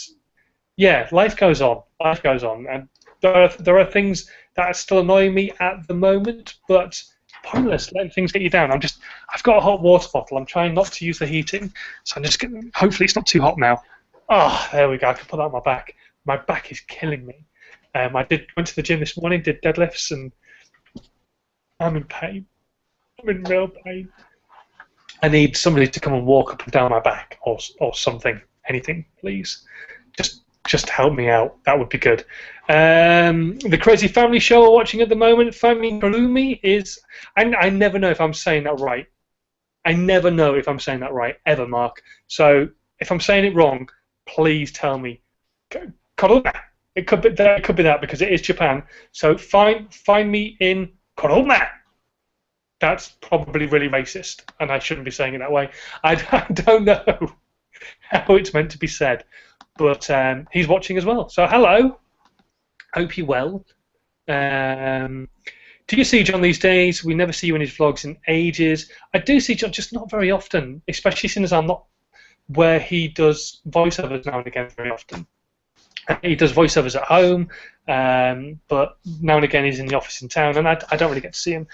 yeah, life goes on. Life goes on, and there are things that are still annoying me at the moment, but pointless letting things get you down. I've got a hot water bottle. I'm trying not to use the heating, so I'm just getting, hopefully it's not too hot now. Oh, there we go. I can put that on my back. My back is killing me. I went to the gym this morning, did deadlifts, and I'm in pain. I'm in real pain. I need somebody to come and walk up and down my back, or something, anything, please. Just help me out. That would be good. The Crazy Family Show we're watching at the moment, Family Gloomy, is. I never know if I'm saying that right. I never know if I'm saying that right ever, Mark. So if I'm saying it wrong, please tell me. Corona. It could be that. It could be that because it is Japan. So find me in Corona. That's probably really racist, and I shouldn't be saying it that way. I don't know how it's meant to be said, but he's watching as well. So hello, hope you're well. Do you see John these days? We never see you in his vlogs in ages. I do see John, just not very often, especially since I'm not where he does voiceovers now and again very often. He does voiceovers at home, but now and again he's in the office in town, and I don't really get to see him.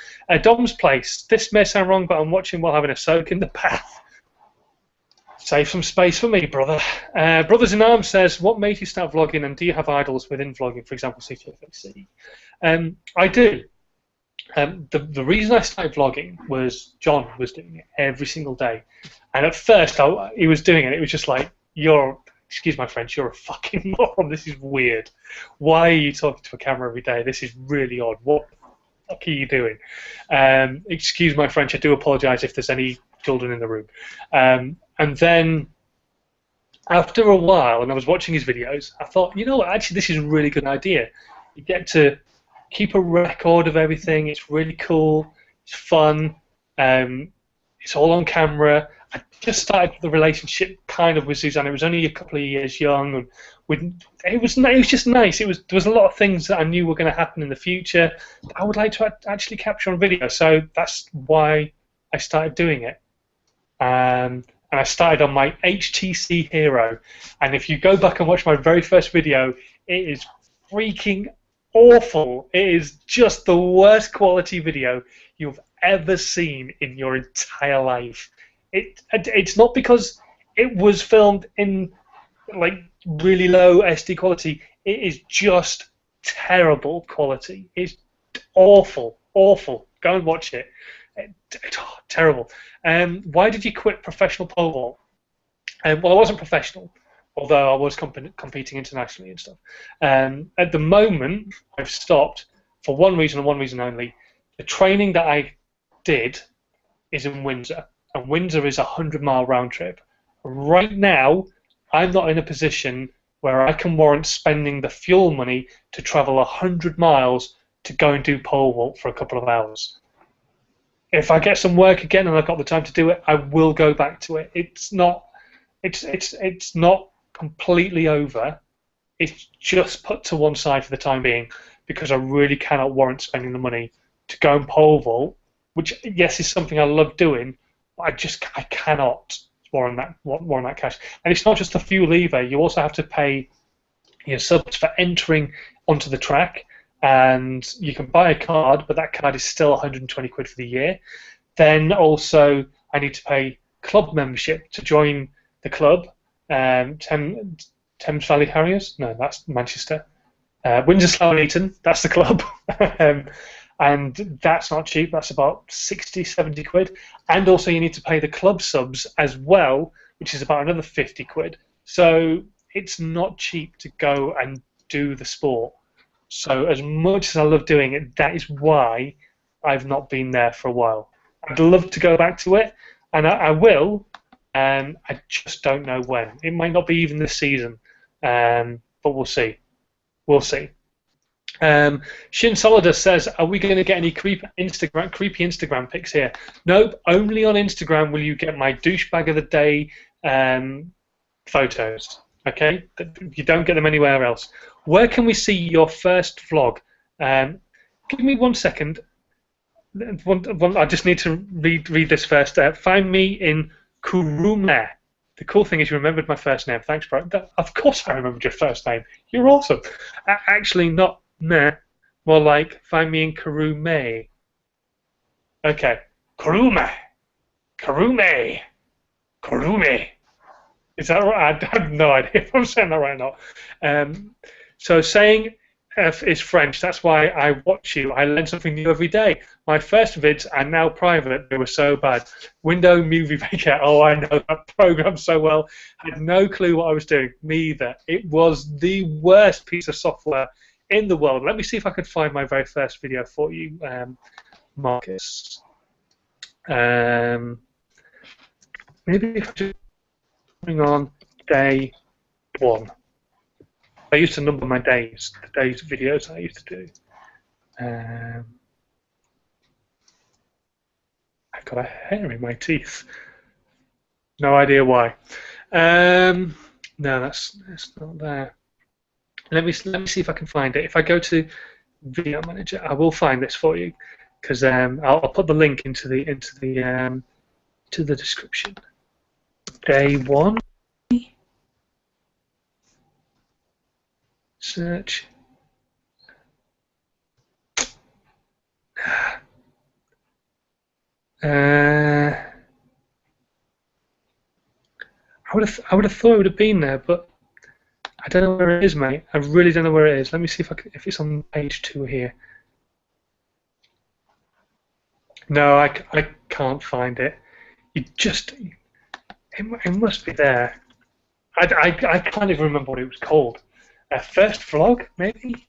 Dom's Place. This may sound wrong, but I'm watching while having a soak in the bath. Save some space for me, brother. Brothers in Arms says, what made you start vlogging, and do you have idols within vlogging, for example, CTFAC? I do. The reason I started vlogging was John was doing it every single day, and at first he was doing it. It was just like, excuse my French, you're a fucking moron. This is weird. Why are you talking to a camera every day? This is really odd. What the fuck are you doing? Excuse my French. I do apologise if there's any children in the room. And then after a while, and I was watching his videos, I thought, you know what? Actually, this is a really good idea. You get to keep a record of everything. It's really cool. It's fun. It's all on camera. I just started the relationship kind of with Zuzana. It was only a couple of years young, and it was just nice. There was a lot of things that I knew were going to happen in the future that I would like to actually capture on video. So that's why I started doing it. And I started on my HTC Hero. And if you go back and watch my very first video, it is freaking awful. It is just the worst quality video you've ever seen in your entire life. It's not because it was filmed in like really low SD quality. It is just terrible quality. It's awful, awful. Go and watch it. Terrible. Why did you quit professional pole vault? Well, I wasn't professional, although I was competing internationally and stuff. At the moment, I've stopped for one reason and one reason only. The training that I did is in Windsor, and Windsor is a 100-mile round trip. Right now, I'm not in a position where I can warrant spending the fuel money to travel 100 miles to go and do pole vault for a couple of hours. If I get some work again and I've got the time to do it, I will go back to it. It's not completely over. It's just put to one side for the time being because I really cannot warrant spending the money to go and pole vault, which yes is something I love doing, but I cannot warrant that cash. And it's not just the fuel either. You also have to pay your subs for entering onto the track. And you can buy a card, but that card is still 120 quid for the year. Then also, I need to pay club membership to join the club. Thames Valley Harriers? No, that's Manchester. Windsor Slough and Eton, that's the club. And that's not cheap. That's about 60, 70 quid. And also, you need to pay the club subs as well, which is about another 50 quid. So it's not cheap to go and do the sport. So as much as I love doing it, that is why I've not been there for a while. I'd love to go back to it, and I will, I just don't know when. It might not be even this season, but we'll see. We'll see. Shin Solidus says, are we going to get any creepy Instagram pics here? Nope, only on Instagram will you get my douchebag of the day photos. Okay? You don't get them anywhere else. Where can we see your first vlog? Give me 1 second. I just need to read this first. Find me in Kurume. The cool thing is you remembered my first name. Thanks, bro. Of course I remembered your first name. You're awesome. Actually, not meh. More like, find me in Kurume. Okay. Kurume. Kurume. Kurume. Is that right? I have no idea if I'm saying that right or not. So saying is French. That's why I watch you. I learn something new every day. My first vids are now private. They were so bad. Window Movie Maker. Oh, I know that program so well. Had no clue what I was doing. Me either. It was the worst piece of software in the world. Let me see if I can find my very first video for you, Marcus. Maybe if I just bring on day 1. I used to number my days, the days of videos I used to do. I've got a hair in my teeth. No idea why. No, that's not there. Let me see if I can find it. If I go to Video Manager, I will find this for you because I'll put the link into the description. Day 1. Search. I would have thought it would have been there, but I don't know where it is, mate. I really don't know where it is. Let me see if it's on page 2 here. No, I can't find it. It must be there. I can't even remember what it was called. First vlog, maybe?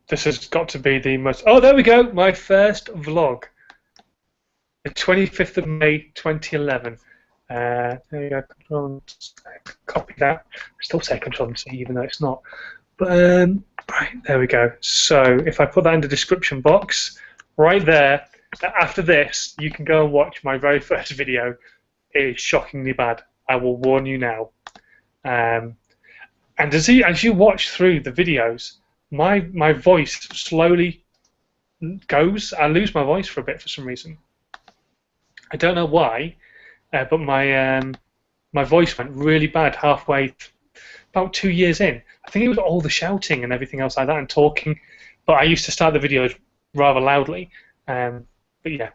This has got to be the most... Oh, there we go! My first vlog. The 25th of May, 2011. There you go. Control, copy that. Still say Control and C, even though it's not. But right, there we go. So if I put that in the description box, right there, after this, you can go and watch my very first video. It is shockingly bad. I will warn you now. And as you watch through the videos, my voice slowly goes. I lose my voice for a bit for some reason. I don't know why, but my voice went really bad halfway, about 2 years in. I think it was all the shouting and everything else like that and talking. But I used to start the videos rather loudly. But yeah.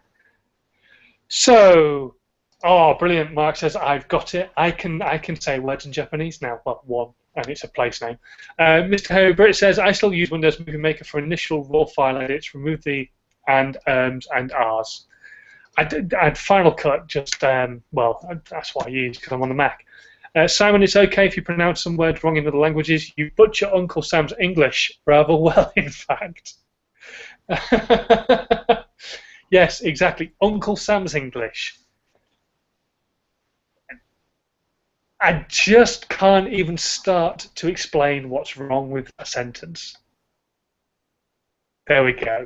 So, oh, brilliant! Mark says I've got it. I can say words in Japanese now. Well, one, and it's a place name. Mr. Harry Britt says I still use Windows Movie Maker for initial raw file edits. Remove the and R's. I'd Final Cut just well, that's what I use because I'm on the Mac. Simon, it's okay if you pronounce some words wrong in other languages. You butcher Uncle Sam's English rather well, in fact. Yes, exactly. Uncle Sam's English. I just can't even start to explain what's wrong with a sentence. There we go.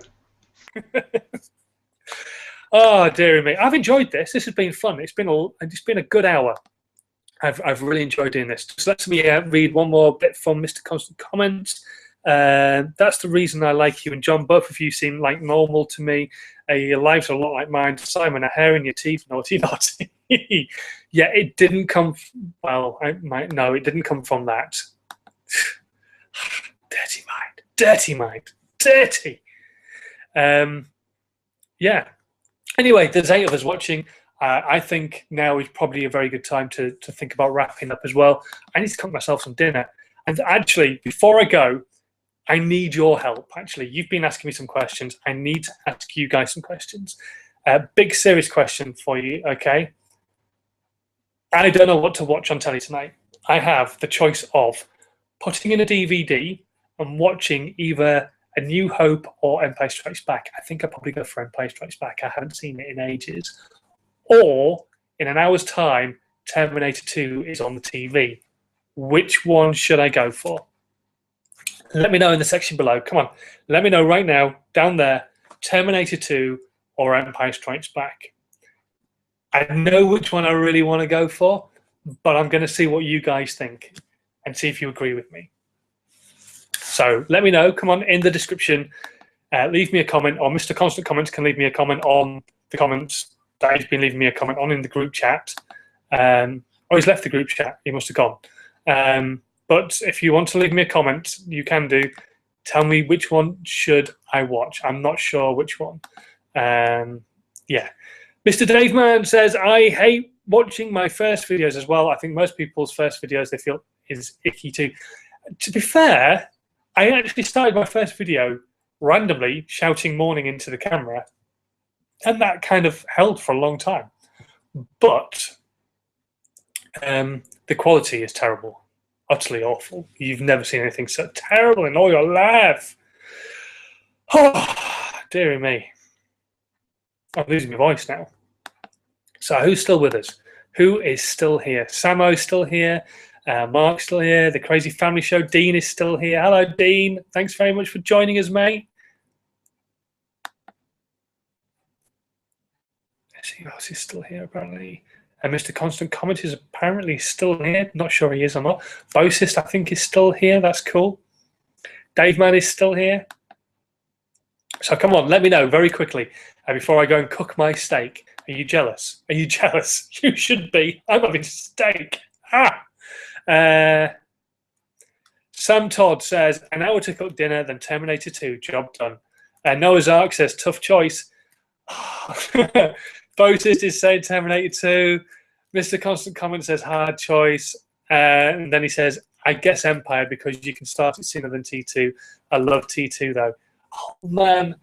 Oh, dearie me. I've enjoyed this. This has been fun. It's been a good hour. I've really enjoyed doing this. So let me read one more bit from Mr. Constant Comments. That's the reason I like you and John. Both of you seem like normal to me. Your lives are a lot like mine. Simon, a hair in your teeth, naughty, naughty. Yeah, it didn't come. Well, no, it didn't come from that. Dirty mind, dirty mind, dirty. Yeah. Anyway, there's 8 of us watching. I think now is probably a very good time to think about wrapping up as well. I need to cook myself some dinner. And actually, before I go, I need your help. Actually, you've been asking me some questions. I need to ask you guys some questions. Big serious question for you, okay? I don't know what to watch on telly tonight. I have the choice of putting in a DVD and watching either A New Hope or Empire Strikes Back. I think I'll probably go for Empire Strikes Back. I haven't seen it in ages. Or, in an hour's time, Terminator 2 is on the TV. Which one should I go for? Let me know in the section below. Come on. Let me know right now, down there, Terminator 2 or Empire Strikes Back. I know which one I really want to go for, but I'm going to see what you guys think and see if you agree with me. So let me know. Come on, in the description, leave me a comment, or Mr. Constant Comments can leave me a comment on the comments that he's been leaving me a comment on in the group chat. Oh, he's left the group chat. He must have gone. But if you want to leave me a comment, you can do. Tell me which one should I watch. I'm not sure which one. Yeah. Mr. Dave Man says, I hate watching my first videos as well. I think most people's first videos they feel is icky too. To be fair, I actually started my first video randomly shouting morning into the camera, and that kind of held for a long time. But the quality is terrible, utterly awful. You've never seen anything so terrible in all your life. Oh, dearie me. I'm losing my voice now. So who's still with us? Who is still here? Samo's still here. Mark's still here. The Crazy Family Show. Dean is still here. Hello, Dean. Thanks very much for joining us, mate. Let's see who else is still here, apparently. And Mr. Constant Comment is apparently still here. Not sure he is or not. Bosist, I think, is still here. That's cool. Dave Man is still here. So come on, let me know very quickly before I go and cook my steak. Are you jealous? Are you jealous? You should be. I'm having steak. Sam Todd says, an hour to cook dinner, then Terminator 2. Job done. Noah's Ark says, tough choice. Bosis is saying Terminator 2. Mr. Constant Comment says, hard choice. And then he says, I guess Empire because you can start it sooner than T2. I love T2 though. Oh man,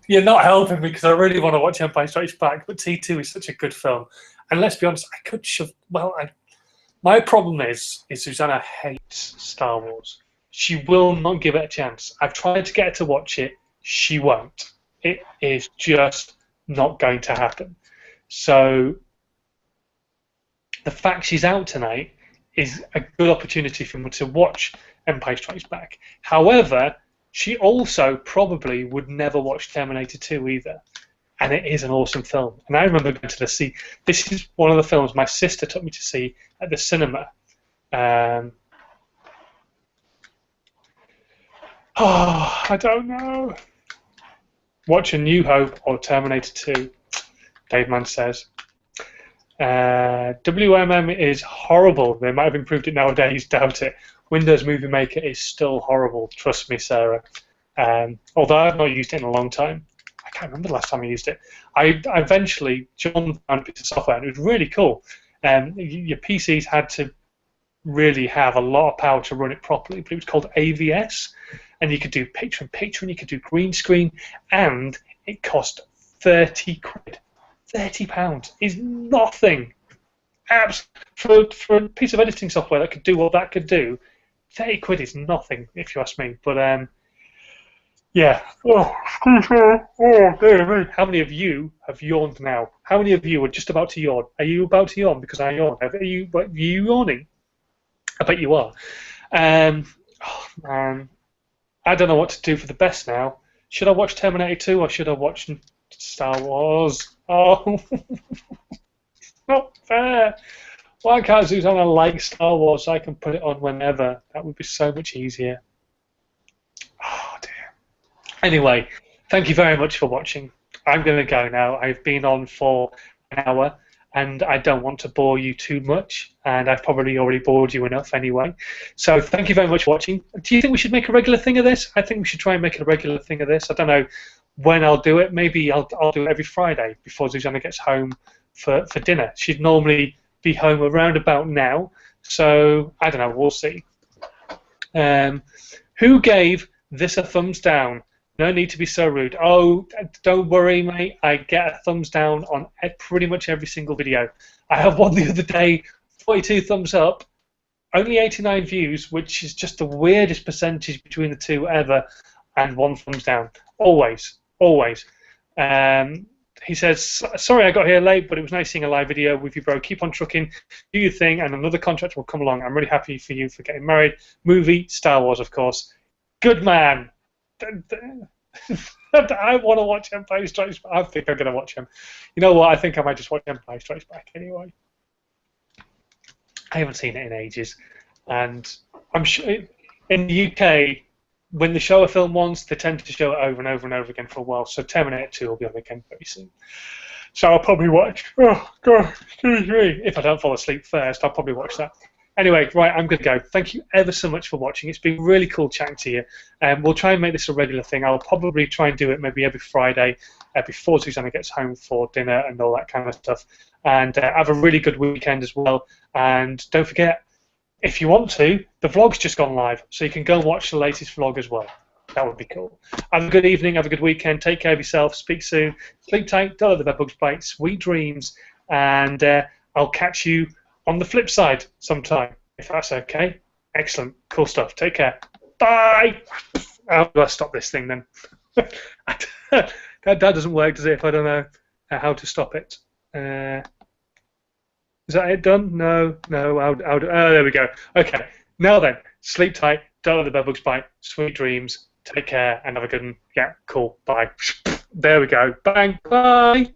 you're not helping me because I really want to watch Empire Strikes Back, but T2 is such a good film. And let's be honest, I could shove. Well, my problem is Zuzana hates Star Wars. She will not give it a chance. I've tried to get her to watch it. She won't. It is just not going to happen. So the fact she's out tonight is a good opportunity for me to watch Empire Strikes Back. However, she also probably would never watch Terminator 2 either. And it is an awesome film. And I remember going to see. This is one of the films my sister took me to see at the cinema. I don't know. Watch A New Hope or Terminator 2, Dave Mann says. WMM is horrible. They might have improved it nowadays, doubt it. Windows Movie Maker is still horrible, trust me, Sarah. Although I've not used it in a long time. I can't remember the last time I used it. I eventually, John found a piece of software, and it was really cool. Your PCs had to really have a lot of power to run it properly, but it was called AVS, and you could do picture-in-picture, and you could do green screen, and it cost 30 quid. £30 is nothing. For a piece of editing software that could do what that could do, 30 quid is nothing, if you ask me. But yeah. Oh, dear me. How many of you have yawned now? How many of you are just about to yawn? Are you about to yawn because I yawned? Are you yawning? I bet you are. Oh man, I don't know what to do for the best now. Should I watch Terminator 2 or should I watch Star Wars? Oh, not fair. Why can't Zuzana like Star Wars so I can put it on whenever? That would be so much easier. Oh, dear. Anyway, thank you very much for watching. I'm going to go now. I've been on for an hour, and I don't want to bore you too much, and I've probably already bored you enough anyway. So thank you very much for watching. Do you think we should make a regular thing of this? I think we should try and make it a regular thing of this. I don't know when I'll do it. Maybe I'll do it every Friday before Zuzana gets home for dinner. She'd normally be home around about now, so I don't know. We'll see. Who gave this a thumbs down? No need to be so rude. Oh, don't worry, mate. I get a thumbs down on pretty much every single video. I have one the other day, 42 thumbs up, only 89 views, which is just the weirdest percentage between the two ever, and one thumbs down. Always, always. He says, sorry I got here late, but it was nice seeing a live video with you, bro. Keep on trucking, do your thing, and another contract will come along. I'm really happy for you for getting married. Movie, Star Wars, of course. Good man. I want to watch Empire Strikes Back. I think I'm going to watch him. You know what? I think I might just watch Empire Strikes Back anyway. I haven't seen it in ages, and I'm sure in the UK, when they show a film once, they tend to show it over and over and over again for a while. So Terminator 2 will be on again very soon. So I'll probably watch. Oh God, excuse me. If I don't fall asleep first, I'll probably watch that. Anyway, right, I'm going to go. Thank you ever so much for watching. It's been really cool chatting to you. We'll try and make this a regular thing. I'll probably try and do it maybe every Friday before Zuzana gets home for dinner and all that kind of stuff. And have a really good weekend as well. And don't forget, if you want to, the vlog's just gone live, so you can go and watch the latest vlog as well. That would be cool. Have a good evening. Have a good weekend. Take care of yourself. Speak soon. Sleep tight. Don't let the bedbugs bite. Sweet dreams. And I'll catch you on the flip side sometime, if that's okay. Excellent. Cool stuff. Take care. Bye! How do I stop this thing then? that doesn't work, does it, if I don't know how to stop it? Is that it done? No. Oh, there we go. Okay. Now then, sleep tight. Don't let the bedbugs bite. Sweet dreams. Take care and have a good one. Yeah, cool. Bye. There we go. Bang. Bye.